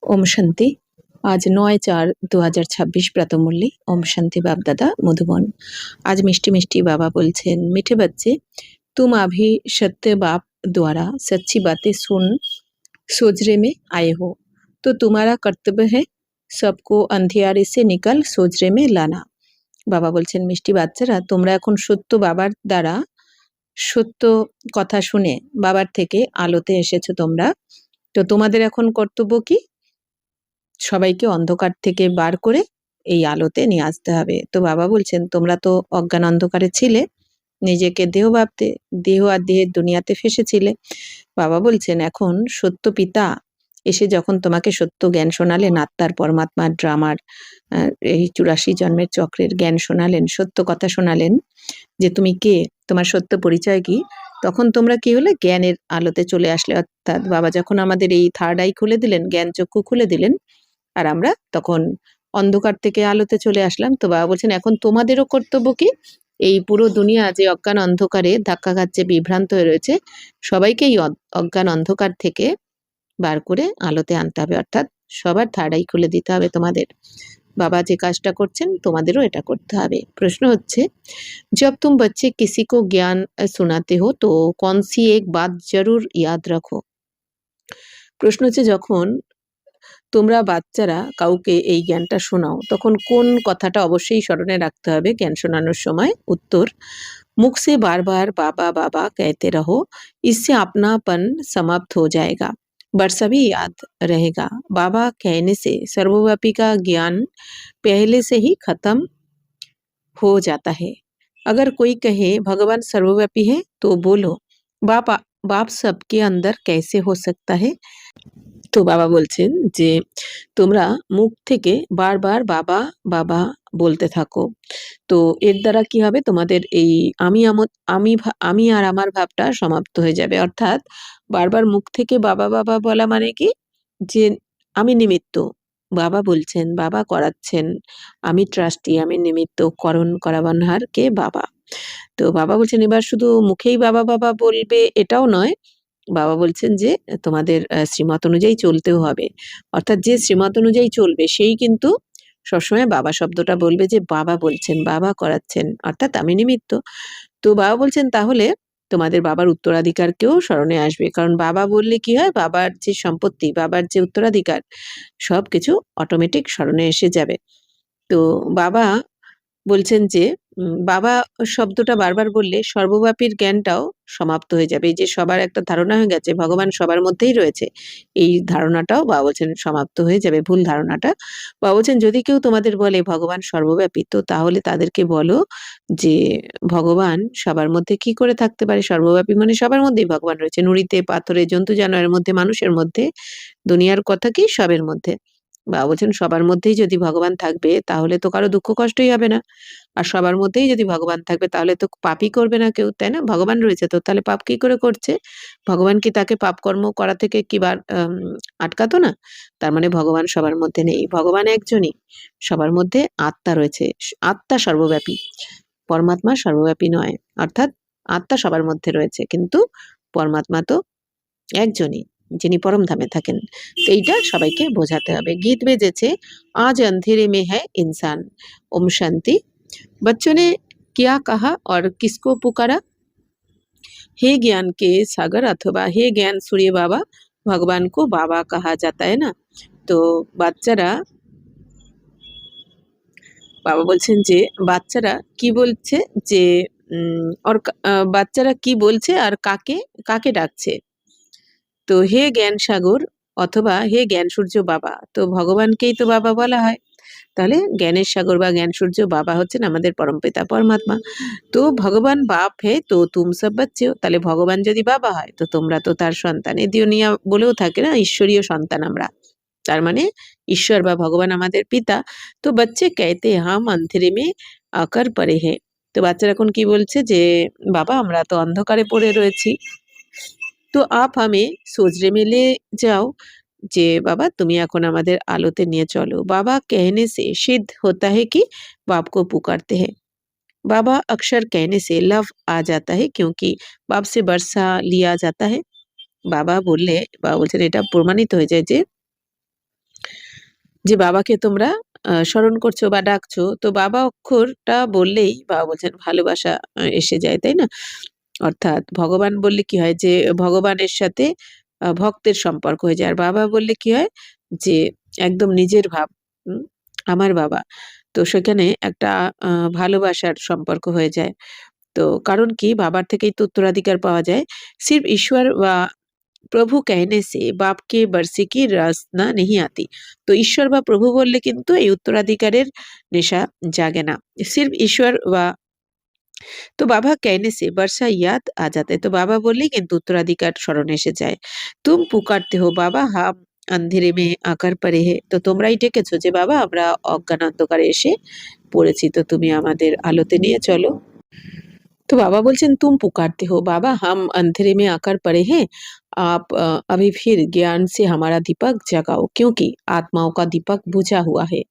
ओम शांति। आज 9/4/2026 प्रातःमुरली। ओम शांति बाप दादा मधुबन। आज मिष्टी मिष्टी बाबा बोलছেন, मीठे बच्चे तुम अभी सत्य बाप द्वारा सच्ची बातें सुन सोजरे में आए हो, तो तुम्हारा कर्तव्य है सबको अंधियारे से निकल सोजरे में लाना। বাবা বলছেন, মিষ্টি বাচ্চারা তোমরা এখন সত্য বাবার দ্বারা সত্য কথা শুনে বাবার থেকে আলোতে এসেছো তোমরা, তো তোমাদের এখন কর্তব্য কি? সবাইকে অন্ধকার থেকে বার করে এই আলোতে নিয়ে আসতে হবে। তো বাবা বলছেন, তোমরা তো অজ্ঞান অন্ধকারে ছিলে, নিজেকে দেহ ভাবতে, দেহ আর দেহের দুনিয়াতে ফেসেছিলে। বাবা বলছেন, এখন সত্য পিতা এসে যখন তোমাকে সত্য জ্ঞান শোনালেন, আত্মার পরমাত্মার ড্রামার এই 84 জন্মের চক্রের জ্ঞান শোনালেন, সত্য কথা শোনালেন যে তুমি কে, তোমার সত্য পরিচয় কি, তখন তোমরা কি হলে? জ্ঞানের আলোতে চলে আসলে। অর্থাৎ বাবা যখন আমাদের এই থার্ড আই খুলে দিলেন, জ্ঞান চক্ষু খুলে দিলেন, আর আমরা তখন অন্ধকার থেকে আলোতে চলে আসলাম। তো বাবা বলছেন, এখন তোমাদেরও কর্তব্য কি? এই পুরো দুনিয়া যে অজ্ঞান অন্ধকারে ধাক্কা খাচ্ছে, বিভ্রান্ত হয়ে রয়েছে, সবাইকে এই অজ্ঞান অন্ধকার থেকে বার করে আলোতে আনতে হবে। অর্থাৎ সবার থার্ড আই খুলে দিতে হবে তোমাদের। বাবা যে কাজটা করছেন তোমাদেরও এটা করতে হবে। প্রশ্ন হচ্ছে, जब तुम बच्चे किसी को ज्ञान सुनाते हो तो कौन सी एक बात जरूर याद रखो। প্রশ্ন হচ্ছে, যখন তোমরা বাচ্চারা কাউকে এই জ্ঞানটা শোনাও তখন কোন কথাটা অবশ্যই স্মরণে রাখতে হবে জ্ঞান শোনানোর সময়? উত্তর, मुख से बार बार बाबा बाबा कहते रहो, इससे अपनापन समाप्त हो जाएगा, वर्षा भी याद रहेगा। बाबा कहने से सर्वव्यापी का ज्ञान पहले से ही खत्म हो जाता है। अगर कोई कहे भगवान सर्वव्यापी है तो बोलो, बाप सबके अंदर कैसे हो सकता है। তো বাবা বলছেন যে তোমরা মুখ থেকে বারবার বাবা বাবা বলতে থাকো, তো এর দ্বারা কি হবে? তোমাদের এই আমি আর আমার ভাবটা সমাপ্ত হয়ে যাবে। অর্থাৎ বারবার মুখ থেকে বাবা বাবা বলা মানে কি, যে আমি নিমিত্ত, বাবা বলছেন, বাবা করাচ্ছেন, আমি ট্রাস্টি, আমি নিমিত্ত, করাবানহার কে বাবা। তো বাবা বলছেন এবার শুধু মুখেই বাবা বাবা বলবে এটাও নয়, বাবা বলছেন যে তোমাদের শ্রীমত অনুযায়ী চলতেও হবে। অর্থাৎ যে শ্রীমত অনুযায়ী চলবে সেই কিন্তু সবসময় বাবা শব্দটা বলবে, যে বাবা বলছেন, বাবা করাচ্ছেন, অর্থাৎ আমি নিমিত্ত। তো বাবা বলছেন তাহলে তোমাদের বাবার উত্তরাধিকারকেও স্মরণে আসবে, কারণ বাবা বললে কি হয়, বাবার যে সম্পত্তি, বাবার যে উত্তরাধিকার, সব কিছু অটোমেটিক স্মরণে এসে যাবে। তো বাবা বলছেন যে বাবা শব্দটা বারবার বললে সর্বব্যাপীর জ্ঞানটাও সমাপ্ত হয়ে যাবে। এই যে সবার একটা ধারণা হয়ে গেছে ভগবান সবার মধ্যেই রয়েছে, এই ধারণাটাও বাবা বলছেন সমাপ্ত হয়ে যাবে, ভুল ধারণাটা। বাবা বলছেন যদি কেউ তোমাদের বলে ভগবান সর্বব্যাপী, তো তাহলে তাদেরকে বলো যে ভগবান সবার মধ্যে কি করে থাকতে পারে? সর্বব্যাপী মানে সবার মধ্যেই ভগবান রয়েছে, নুড়িতে, পাথরে, জন্তু জানোয়ারের মধ্যে, মানুষের মধ্যে, দুনিয়ার কথা কি সবের মধ্যে। বাবা বলছেন সবার মধ্যেই যদি ভগবান থাকবে তাহলে তো কারো দুঃখ কষ্টই হবে না, আর সবার মধ্যেই যদি ভগবান থাকবে তাহলে তো পাপই করবে না কেউ, তাই না? ভগবান রয়েছে তো তাহলে পাপ কি করে করছে? ভগবান কি তাকে পাপ কর্ম করা থেকে কি আটকাতো না? তার মানে ভগবান সবার মধ্যে নেই, ভগবান একজনই, সবার মধ্যে আত্মা রয়েছে, আত্মা সর্বব্যাপী, পরমাত্মা সর্বব্যাপী নয়। অর্থাৎ আত্মা সবার মধ্যে রয়েছে, কিন্তু পরমাত্মা তো একজনই, যিনি পরম ধামে থাকেন। তো এইটা সবাইকে বোঝাতে হবে। গীত বেজেছে, আজ अंधेरे में है इंसान। ओम शांति। बच्चों ने क्या कहा और किसको पुकारा? हे ज्ञान के सागर अथवा हे ज्ञान सूर्य बाबा, भगवान को बाबा कहा जाता है ना। তো বাচ্চারা, বাবা বলছেন যে বাচ্চারা কি বলছে, যে বাচ্চারা কি বলছে আর কাকে কাকে ডাকছে। তো হে জ্ঞান সাগর অথবা হে জ্ঞান সূর্য বাবা, তো ভগবানকেই তো বাবা বলা হয়। তাহলে জ্ঞানের সাগর বা জ্ঞান সূর্য বাবা হচ্ছেন আমাদের পরমপিতা পরমাত্মা। তো ভগবান বাপ হে তো তুম সব বাচ্চে হো, তাহলে ভগবান যদি বাবা হয় তো তোমরা তো তার সন্তান। এই দুনিয়া বলেও থাকে না, ঈশ্বরীয় সন্তান আমরা, তার মানে ঈশ্বর বা ভগবান আমাদের পিতা। তো বাচ্চে कहते हम अंधेरे में आकर पड़े हैं। তো বাচ্চারা এখন কি বলছে, যে বাবা আমরা তো অন্ধকারে পড়ে রয়েছি, তো আপ আমি সোজরে মিলে যাও, যে বাবা তুমি এখন আমাদের আলোতে নিয়ে চলো। বাবা कहने से सिद्ध होता है कि बाप को पुकारते हैं। बाबा अक्सर कहने से लव आ जाता है क्योंकि बाप से बरसा लिया जाता है। বাবা বললে, বাবা বলছেন এটা প্রমাণিত হয়ে যায় যে যে বাবাকে তোমরা স্মরণ করছো বা ডাকছো, তো বাবা অক্ষরটা বললেই বাবা বলছেন ভালোবাসা এসে যায়, তাই না? অর্থাৎ ভগবান বললে কি হয় যে ভগবানের সাথে ভক্তের সম্পর্ক হয়ে যায়। আর বাবা বললে কি হয় যে একদম নিজের ভাব, হুম? আমার বাবা। তো সেখানে একটা আ ভালোবাসার সম্পর্ক হয়ে যায়। তো কারণ কি বাবার থেকেই তো উত্তরাধিকার পাওয়া যায়। सिर्फ ईश्वर व প্রভু कहने से बाप के बरसे की रसना नहीं आती। তো ঈশ্বর বা প্রভু বললে কিন্তু এই উত্তরাধিকারের নেশা জাগে না। सिर्फ ईश्वर व তো বাবা कहने से बरसा याद आ जाता है। তো বাবা বললেই কিন্তু উত্তরাধিকার স্মরণে এসে যায়। तुम पुकारते हो बाबा हम अंधेरे में आकर पड़े हैं। তো তোমরাই ডেকেছো যে বাবা আমরা অজ্ঞান অন্ধকারে এসে পড়েছি। তো তুমি আমাদের আলোতে নিয়ে চলো। तो बाबा बोलছেন तुम पुकारते हो बाबा हम अंधेरे में आकर पड़े हैं आप अभी फिर ज्ञान से हमारा दीपक जगाओ क्योंकि आत्माओं का दीपक बुझा हुआ है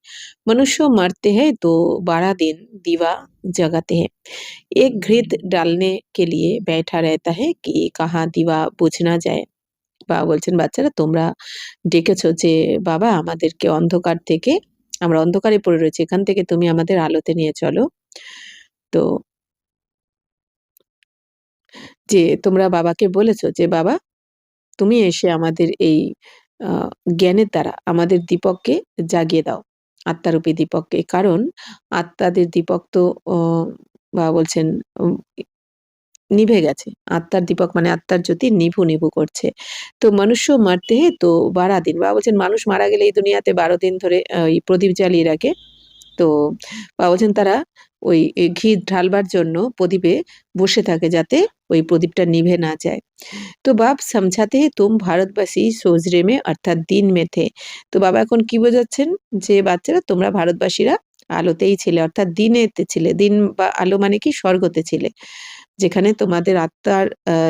मनुष्य मरते हैं तो 12 दिन दीवा जगाते हैं एक घृत डालने के लिए बैठा रहता है कि कहाँ दीवा बुझ ना যায় বাবা বলছেন বাচ্চারা তোমরা ডেকেছো যে বাবা আমাদেরকে অন্ধকার থেকে আমরা অন্ধকারে পড়ে রয়েছি এখান থেকে তুমি আমাদের আলোতে নিয়ে চলো তো যে তোমরা বাবাকে বলেছো যে বাবা তুমি এসে আমাদের এই আ জ্ঞানের দ্বারা আমাদের দীপককে জাগিয়ে দাও। আত্মারূপী দীপককে। কারণ আত্মাদের দীপক তো অ বাবা বলছেন উম নিভে গেছে। আত্মার দীপক মানে আত্মার জ্যোতি নিভু, নিভু করছে। তো মনুষ্য মারতে হে তো 12 দিন। বাবা বলছেন মানুষ মারা গেলে এই দুনিয়াতে 12 দিন ধরে ওই প্রদীপ জ্বালিয়ে রাখে। তো বাবা বলছেন তারা ওই ঘি ঢালবার জন্য প্রদীপে বসে থাকে যাতে ওই প্রদীপটা নিভে না যায়। তো বাপ समझाते हैं तुम भारतবাসী सोजरे में অর্থাৎ দিন में थे। তো বাবা এখন কি বোঝাচ্ছেন? যে বাচ্চারা তোমরা ভারতবাসীরা আলোতেই ছিলে অর্থাৎ দিনেতে ছিলে। দিন বা আলো মানে কি স্বর্গতে ছিলে। যেখানে তোমাদের আত্মার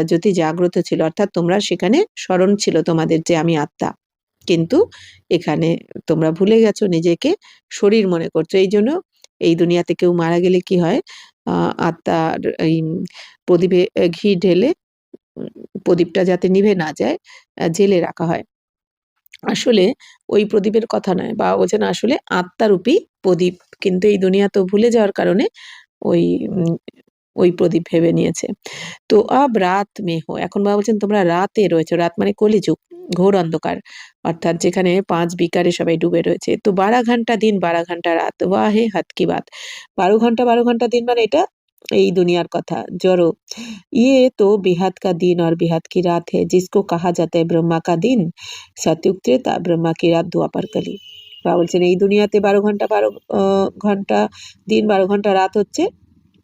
জ্যোতি জাগ্রত ছিল। অর্থাৎ তোমরা সেখানে স্মরণ ছিল তোমাদের যে আমি আত্মা। কিন্তু এখানে তোমরা ভুলে গেছো নিজেকে শরীর মনে করছো। এইজন্য এই দুনিয়াতে কেউ মারা গেলে কি হয়? আ আত্মার এই প্রদীপে ঘি ঢেলে উম প্রদীপটা যাতে নিভে না যায় জেলে রাখা হয়। আসলে ওই প্রদীপের কথা নয়। বাবা বলছেন আসলে আত্মারূপী প্রদীপ। কিন্তু এই দুনিয়া তো ভুলে যাওয়ার কারণে ওই উম ওই প্রদীপ ভেবে নিয়েছে। তো আব রাত মে হো। এখন বাবা বলছেন তোমরা রাতে রয়েছো। রাত মানে কলিযুগ, ঘোর অন্ধকার। অর্থাৎ যেখানে ৫ বিকারে সবাই ডুবে রয়েছে। তো ১২ ঘন্টা দিন, ১২ ঘন্টা রাত। ওয়া হে হদ কি বাত। ১২ ঘন্টা, ১২ ঘন্টা দিন মানে এটা এই দুনিয়ার কথা। জড়ো। ये तो बेहद का दिन और बेहद की रात है जिसको कहा जाता है ब्रह्मा का दिन सतयुग त्रेता ब्रह्मा की রাত দুয়াপার কালী বাবা বলছেন এই দুনিয়াতে ১২ ঘন্টা ১২ ঘন্টা দিন ১২ ঘন্টা রাত হচ্ছে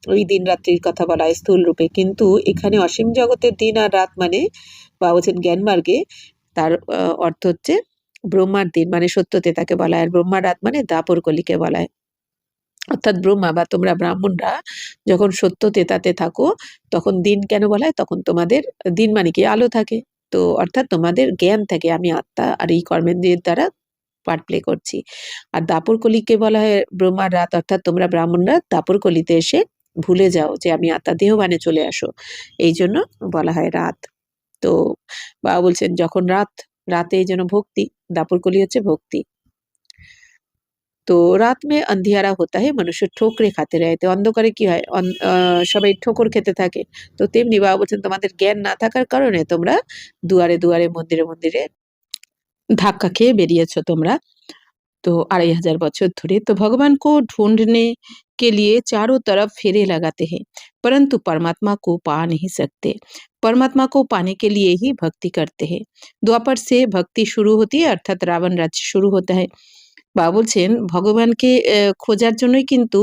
ওই দিন রাত্রির কথা বলা হয় স্থূল রূপে কিন্তু এখানে অসীম জগতের দিন আর রাত মানে বাবা বলছেন জ্ঞান মার্গে তার অর্থ হচ্ছে ব্রহ্মার দিন মানে সত্য তেতাকে বলা হয় আর ব্রহ্মার রাত মানে দাপর কলিকে বলা হয় অর্থাৎ ব্রহ্মা বা তোমরা ব্রাহ্মণরা যখন সত্য তেতাতে থাকো তখন দিন কেন বলা হয়? তখন তোমাদের দিন মানে কি আলো থাকে। তো অর্থাৎ তোমাদের জ্ঞান থাকে আমি আত্মা আর এই কর্মেন্দ্রিয়ের দ্বারা পার্ট প্লে করছি। আর দাপরকলিকে বলা হয় ব্রহ্মার রাত অর্থাৎ তোমরা ব্রাহ্মণরা দাপরকলিতে এসে ভুলে যাও যে আমি আত্মা দেহবানে চলে আসো। এইজন্য বলা হয় রাত। তো বাবা বলছেন যখন রাত, রাতে এইজন্য ভক্তি, দাপরকলি হচ্ছে ভক্তি। তো রাত মে আন্ধিয়ারা হোতা হে মানুষ ঠোকরে খাতে রয়ে তো অন্ধকারে কি হয় সবাই ঠোকর খেতে থাকে তো তেমনি বাবা বলছেন তোমাদের জ্ঞান না থাকার কারণে তোমরা দুয়ারে দুয়ারে মন্দিরে মন্দিরে ধাক্কা খেয়ে বেরিয়েছো তোমরা तो 2500 बच्चों धुरे तो भगवान को ढूंढने के लिए चारों तरफ फेरे लगाते हैं परंतु परमात्मा को पा नहीं सकते परमात्मा को पाने के लिए ही भक्ति करते हैं द्वापर से भक्ति शुरू होती है अर्थात रावण राज्य शुरू होता है বাবা বলছেন ভগবানকে খোঁজার জন্যই কিন্তু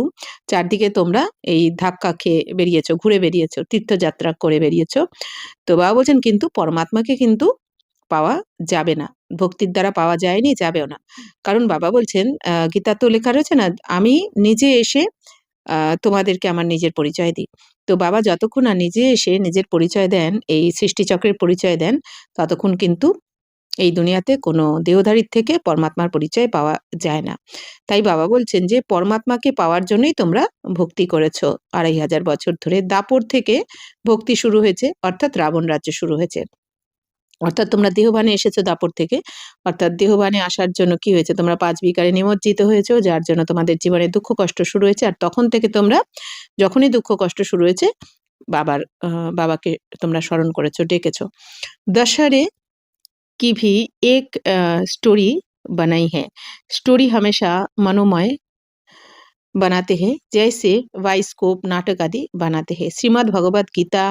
চারদিকে তোমরা এই ধাক্কা খেয়ে বেরিয়েছো, ঘুরে বেরিয়েছো, তীর্থযাত্রা করে বেরিয়েছো। তো বাবা বলছেন কিন্তু পরমাত্মাকে কিন্তু পাওয়া যাবে না। ভক্তির দ্বারা পাওয়া যায়নি, যাবেও না। কারণ বাবা বলছেন গীতায় তো লেখা রয়েছে না, আমি নিজে এসে আ তোমাদেরকে আমার নিজের পরিচয় দিই। তো বাবা যতক্ষণ না নিজে এসে নিজের পরিচয় দেন, এই সৃষ্টিচক্রের পরিচয় দেন, ততক্ষণ কিন্তু এই দুনিয়াতে কোনো দেহধারীর থেকে পরমাত্মার পরিচয় পাওয়া যায় না। তাই বাবা বলছেন যে পরমাত্মাকে পাওয়ার জন্যই তোমরা ভক্তি করেছো ২৫০০ বছর ধরে। দাপর থেকে ভক্তি শুরু হয়েছে অর্থাৎ রাবণ রাজ্য শুরু হয়েছে। অর্থাৎ তোমরা দেহবানে এসেছো দাপর থেকে, অর্থাৎ দেহবানে আসার জন্য কি হয়েছে, তোমরা 5 বিকারে নিমজ্জিত হয়েছো, যার জন্য তোমাদের জীবনে দুঃখ কষ্ট শুরু হয়েছে। আর তখন থেকে তোমরা যখনই দুঃখ কষ্ট শুরু হয়েছে বাবার বাবাকে তোমরা স্মরণ করেছো, ডেকেছো। दशहरे की भी एक स्टोरी बनाई है। स्टोरी हमेशा मनोमय बनाते हैं, जैसे बाइस्कोप नाटक आदि बनाते हैं। श्रीमद् भगवत गीता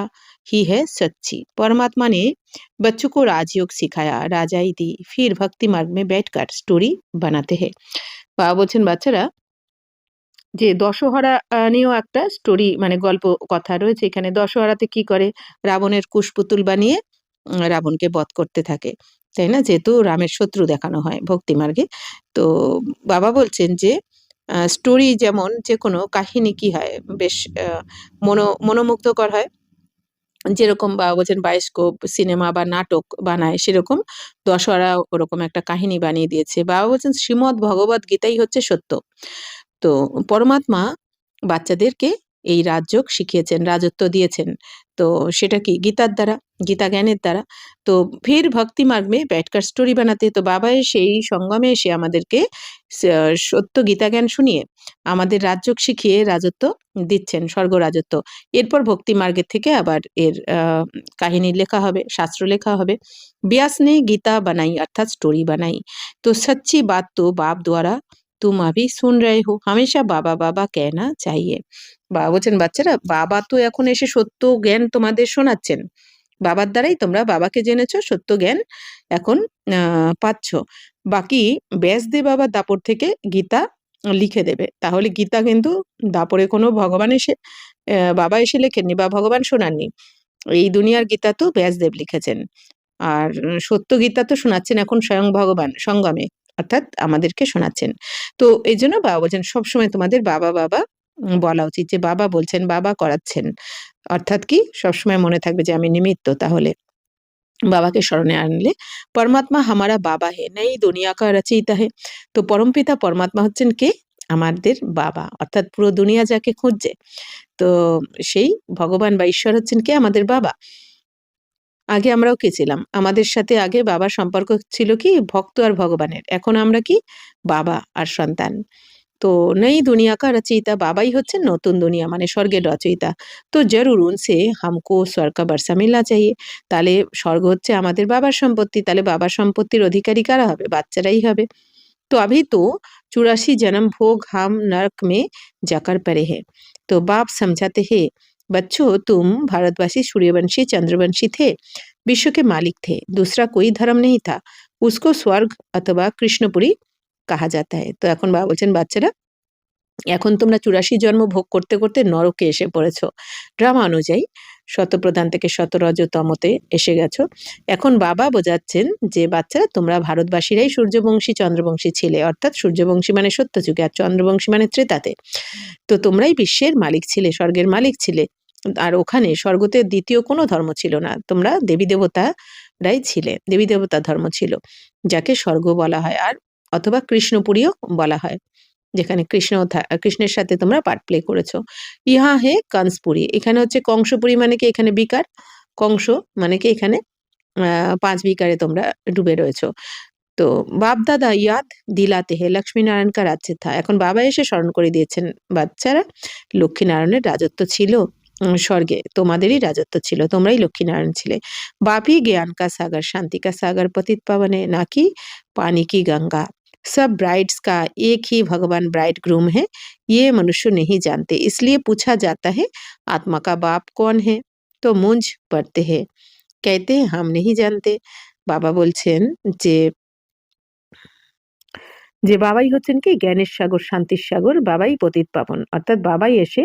ही है सच्ची। परमात्मा ने बच्चों को राजयोग सिखाया, राजाई दी, फिर भक्ति मार्ग में बैठकर स्टोरी बनाते हैं। বাবা বলছেন বাচ্চারা যে দশহরা নিয়েও একটা স্টোরি মানে গল্প কথা রয়েছে এখানে। দশহরাতে কি করে, রাবণের কুশপুতুল বানিয়ে রাবণকে বধ করতে থাকে, তাই না? যেহেতু রামের শত্রু দেখানো হয় ভক্তি মার্গে। তো বাবা বলছেন যে স্টোরি যেমন যে কোনো কাহিনী কি হয় বেশ মনোমুগ্ধকর হয়, যেরকম বাবা বলছেন বায়োস্কোপ সিনেমা বা নাটক বানায়, সেরকম দশহরা ওরকম একটা কাহিনী বানিয়ে দিয়েছে। বাবা বলছেন শ্রীমদ্ ভগবত গীতাই হচ্ছে সত্য। তো পরমাত্মা বাচ্চাদেরকে এই রাজযোগ শিখিয়েছেন, রাজত্ব দিয়েছেন। তো সেটা কি গীতার দ্বারা, গীতা জ্ঞানের দ্বারা। তো ফির ভক্তি মার্গ মে ব্যাটকার স্টোরি বানাতে, তো বাবা সেই সঙ্গমে এসে আমাদেরকে সত্য গীতা জ্ঞান শুনিয়ে আমাদের রাজযোগ শিখিয়ে রাজত্ব দিচ্ছেন, স্বর্গ রাজত্ব। এরপর ভক্তি মার্গের থেকে আবার এর কাহিনী লেখা হবে, শাস্ত্র লেখা হবে। ব্যাস ने गीता बनाई अर्थात स्टोरी बनाई। तो सच्ची बात तो बाप द्वारा तुम अभी सुन रहे हो, हमेशा बाबा बाबा कहना चाहिए। বাবা বলছেন বাচ্চারা বাবা তো এখন এসে সত্য জ্ঞান তোমাদের শোনাচ্ছেন, বাবার দ্বারাই তোমরা বাবাকে জেনেছো, সত্য জ্ঞান এখন পাচ্ছ। বাকি ব্যাসদেব বাবা দাপর থেকে গীতা লিখে দেবে। তাহলে গীতা কিন্তু দাপরে কোনো ভগবান এসে বাবা এসে লেখেননি বা ভগবান শোনাননি। এই দুনিয়ার গীতা তো ব্যাসদেব লিখেছেন। আর সত্য গীতা তো শোনাচ্ছেন এখন স্বয়ং ভগবান সঙ্গমে, অর্থাৎ আমাদেরকে শোনাচ্ছেন। তো এই জন্য বাবা বলছেন সবসময় তোমাদের বাবা বাবা বলা উচিত, যে বাবা বলছেন, বাবা করাচ্ছেন। অর্থাৎ কি সবসময় মনে থাকবে যে আমি নিমিত্ত। তাহলে বাবাকে স্মরণে আনলে পরমাত্মা হামারা বাবা হে নেই দুনিয়া কা রচয়িতা হে। তো পরমপিতা পরমাত্মা হচ্ছেন কে, আমাদের বাবা, অর্থাৎ পুরো দুনিয়া যাকে খুঁজছে, তো সেই ভগবান বা ঈশ্বর হচ্ছেন কে, আমাদের বাবা। আগে আমরাও কে ছিলাম, আমাদের সাথে আগে বাবার সম্পর্ক ছিল কি ভক্ত আর ভগবানের, এখন আমরা কি বাবা আর সন্তান। তো নই দুনিয়া কা রচয়িতা, বাবাই হচ্ছেন নতুন দুনিয়া মানে স্বর্গের রচয়িতা। তো জরুর উনসে হামকো স্বর্গ কা বর্ষা মিলনা চাহিয়ে। তাহলে স্বর্গ হচ্ছে আমাদের বাবার সম্পত্তি, তাহলে বাবার সম্পত্তির অধিকারী কারা হবে, বাচ্চারাই হবে। तो अभी तो 84 जन्म भोग हम नरक में जाकर पड़े हैं। तो बाप समझाते हैं बच्चों तुम भारतवासी सूर्यवंशी चंद्रवंशी थे, विश्व के मालिक थे, दूसरा कोई धर्म नहीं था, उसको स्वर्ग अथवा कृष्णपुरी कहा जाता है। तो এখন বাবা বলছেন বাচ্চারা এখন তোমরা 84 জন্ম ভোগ করতে করতে নরকে এসে পড়েছো। ড্রামা অনুযায়ী শতপ্রধান থেকে শতরজতমতে এসে গেছো। এখন বাবা বোঝাচ্ছেন যে বাচ্চারা তোমরা ভারতবাসীরাই সূর্যবংশী চন্দ্রবংশী ছিলে, অর্থাৎ সূর্যবংশী মানে সত্যযুগে আর চন্দ্রবংশী মানে ত্রেতাতে। তো তোমরাই বিশ্বের মালিক ছিলে, স্বর্গের মালিক ছিলে। আর ওখানে স্বর্গতে দ্বিতীয় কোনো ধর্ম ছিল না, তোমরা দেবী দেবতারাই ছিলে, দেবী দেবতা ধর্ম ছিল, যাকে স্বর্গ বলা হয়, আর অথবা কৃষ্ণপুরীও বলা হয়, যেখানে কৃষ্ণের সাথে তোমরা পার্ট প্লে করেছো। ইহা হে কংসপুরী, এখানে হচ্ছে কংসপুরী মানে কি এখানে বিকার, কংস মানে কি এখানে 5 বিকারে তোমরা ডুবে রয়েছো। তো বাপ দাদা ইয়াদ দিলাতে হে লক্ষ্মীনারায়ণ কা রাজ্য থা। এখন বাবা এসে স্মরণ করে দিয়েছেন বাচ্চারা লক্ষ্মীনারায়ণের রাজত্ব ছিল স্বর্গে, তোমাদেরই রাজত্ব ছিল, তোমরাই লক্ষ্মীনারায়ণ ছিলে। বাপই জ্ঞান কা সাগর শান্তি কা सागर पतित पावन है, ना कि पानी की गंगा। सब ब्राइड्स का एक ही भगवान ब्राइड ग्रूम है, ये मनुष्य नहीं जानते, इसलिए पूछा जाता है आत्मा का बाप कौन है, तो मूंझ पड़ते हैं, कहते हैं हम नहीं जानते। বাবা বলছেন যে যে বাবাই হচ্ছেন কি জ্ঞানের সাগর শান্তির সাগর, বাবাই পতিত পাবন, অর্থাৎ বাবাই এসে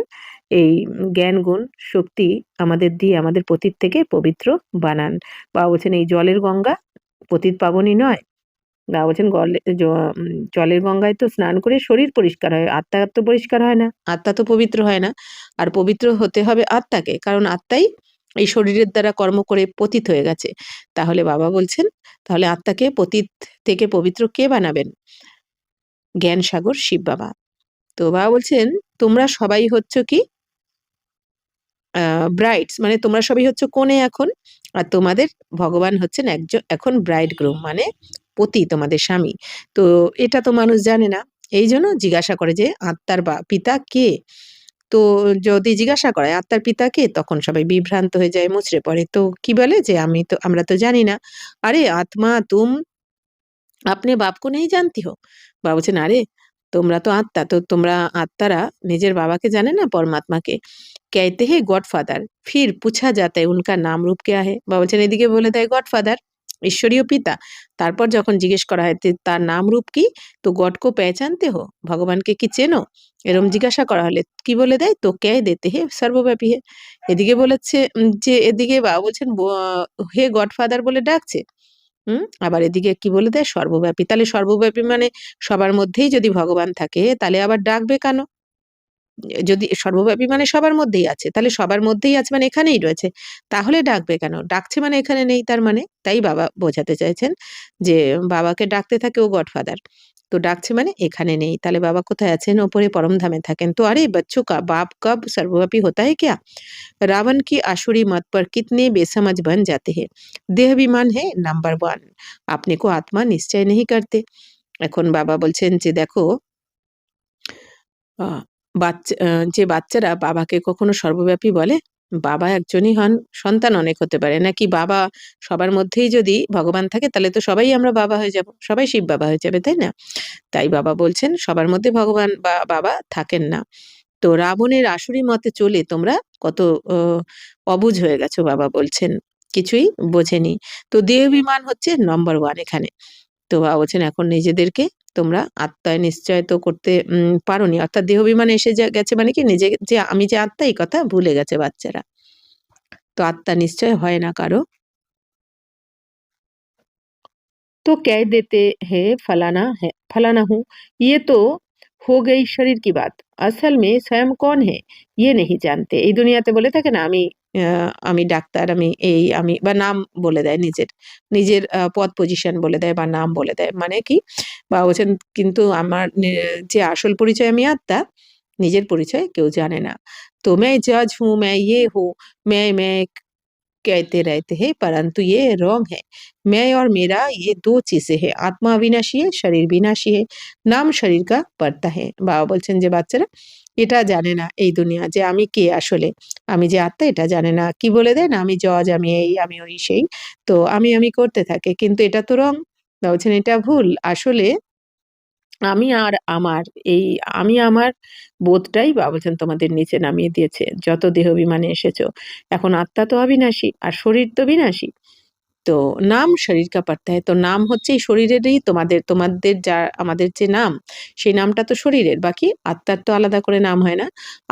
এই জ্ঞান গুণ শক্তি আমাদের দিয়ে আমাদের পতিত থেকে পবিত্র বানান। বাবা বলছেন এই জলের গঙ্গা পতিত পাবনই নয়, বাবা বলছেন জলের গঙ্গায় তো স্নান করে শরীর পরিষ্কার হয়, আত্মা তো পরিষ্কার হয় না, আত্মা তো পবিত্র হয় না। আর পবিত্র হতে হবে আত্মাকে, কারণ আত্মাই এই শরীরের দ্বারা কর্ম করে পতিত হয়ে গেছে। তাহলে বাবা বলছেন তাহলে আত্মাকে পতিত থেকে পবিত্র কে বানাবেন, জ্ঞান সাগর শিব বাবা। তো বাবা বলছেন তোমরা সবাই হচ্ছ কি ব্রাইডস মানে তোমরা সবই হচ্ছে কনে এখন, আর তোমাদের ভগবান হচ্ছেন একজন এখন ব্রাইড গ্রুম মানে পতি, তোমাদের স্বামী। তো এটা তো মানুষ জানে না, এই জন্য জিজ্ঞাসা করে যে আত্মার পিতা কে। তো যদি জিজ্ঞাসা করে আত্মার পিতা কে, তখন সবাই বিভ্রান্ত হয়ে যায়, মুচড়ে পড়ে। তো কি বলে যে আমরা তো জানি না। আরে আত্মা তুম আপনি বাপ কো নেই জানতি হো। বাবা বলছেন আরে তোমরা তো আত্মা, তো তোমরা আত্মারা নিজের বাবাকে জানে না, পরমাত্মাকে। कहते हैं गॉडफादर, फिर पूछा जाता है उनका नाम रूप क्या है। বাবা বলছেন এদিকে বলে দেয় গডফাদার, ঈশ্বরীয় পিতা। তারপর যখন জিজ্ঞেস করা হয় তার নাম রূপ কি, তো গড কো পেহচানতে হো, ভগবানকে কি চেনো, এরম জিজ্ঞাসা করা হলে কি বলে দেয়, তো কে দেতে হে সর্বব্যাপী হে। এদিকে বলেছে যে এদিকে বাবা বলছেন হে গডফাদার বলে ডাকছে। আবার এদিকে কি বলে দেয় সর্বব্যাপী। তাহলে সর্বব্যাপী মানে সবার মধ্যেই যদি ভগবান থাকে তাহলে আবার ডাকবে কেন? যদি সর্বব্যাপী মানে সবার মধ্যেই আছে, তাহলে সবার মধ্যেই আছে মানে এখানেই রয়েছে, তাহলে ডাকবে কেন? ডাকছে মানে এখানে নেই তার মানে। তাই বাবা বোঝাতে চাইছেন যে বাবাকে ডাকতে থাকে ও গডফাদার, তো ডাকছে মানে এখানে নেই। তাহলে বাবা কোথায় আছেন? ওপরে পরমধামে থাকেন। তো আরে बच्चों का बाप कब सर्वव्यापी होता है क्या? रावण की आसुरी मत पर कितने बेसमझ बन जाते हैं। देह अभिमान है नंबर 1, अपने को आत्मा निश्चय नहीं करते। এখন বাবা বলছেন যে দেখো আ যে বাচ্চারা বাবাকে কখনো সর্বব্যাপী বলে, বাবা একজনই হন, সন্তান অনেক হতে পারে। নাকি বাবা সবার মধ্যেই যদি ভগবান থাকে তাহলে তো সবাই আমরা বাবা হয়ে যাব। সবাই শিব বাবা হয়ে যাবে, তাই না? তাই বাবা বলছেন সবার মধ্যে ভগবান বা বাবা থাকেন না। তো রাবণের আসুরি মতে চলে তোমরা কত অ অবুঝ হয়ে গেছো, বাবা বলছেন। কিছুই বোঝেনি। তো দেহাভিমান হচ্ছে নম্বর 1 এখানে। তো বাবা বলছেন এখন নিজেদেরকে তোমরা আত্মায় নিশ্চয় তো করতে পারোনি। অর্থাৎ দেহাভিমানে এসে গেছে মানে কি নিজে যে আমি যে আত্মা এই কথা ভুলে গেছে বাচ্চারা। তো আত্মা নিশ্চয় হয় না কারো। तो कह देते हैं फलाना है, फलाना हूँ। ये तो हो गई शरीर की बात। असल में स्वयं कौन है ये नहीं जानते। এই দুনিয়াতে বলে থাকে না আমি ডাক্তার, আমি এই আমি বা নাম বলে দেয় নিজের। নিজের পদ পজিশন বলে দেয় বা নাম বলে দেয়। মানে কি? বা বলছেন কিন্তু আমার যে আসল পরিচয় আমি আত্মা, নিজের পরিচয় কেউ জানে না। তো मैं जज हूँ, मैं ये हूँ, मैं कहते रहते हैं परंतु ये रॉन्ग है। मैं और मेरा ये 2 चीज़ें हैं। आत्मा अविनाशी है, शरीर विनाशी है। নাম শরীর কা পড়তা है। বাবা বলছেন যে বাচ্চারা এটা জানে না এই দুনিয়া যে আমি কে আসলে। আমি যে আত্মা এটা জানে না। কি বলে দেয় না আমি জজ, আমি এই, আমি ওই সেই। তো আমি করতে থাকে। কিন্তু এটা তো রং। বাবা বলছেন এটা ভুল। আসলে আমি আর আমার এই আমি আমার বোধটাই বাবা বলছেন তোমাদের নিচে নামিয়ে দিয়েছে। যত দেহ অভিমানে এসেছো। এখন আত্মা তো অবিনাশী আর শরীর তো বিনাশী। তো নাম শরীর কা পড়তা है। তো নাম হচ্ছে এই শরীরেরই তোমাদের যা আমাদের যে নাম, সেই নামটা তো শরীরের। বাকি আত্মার তো আলাদা করে নাম হয় না।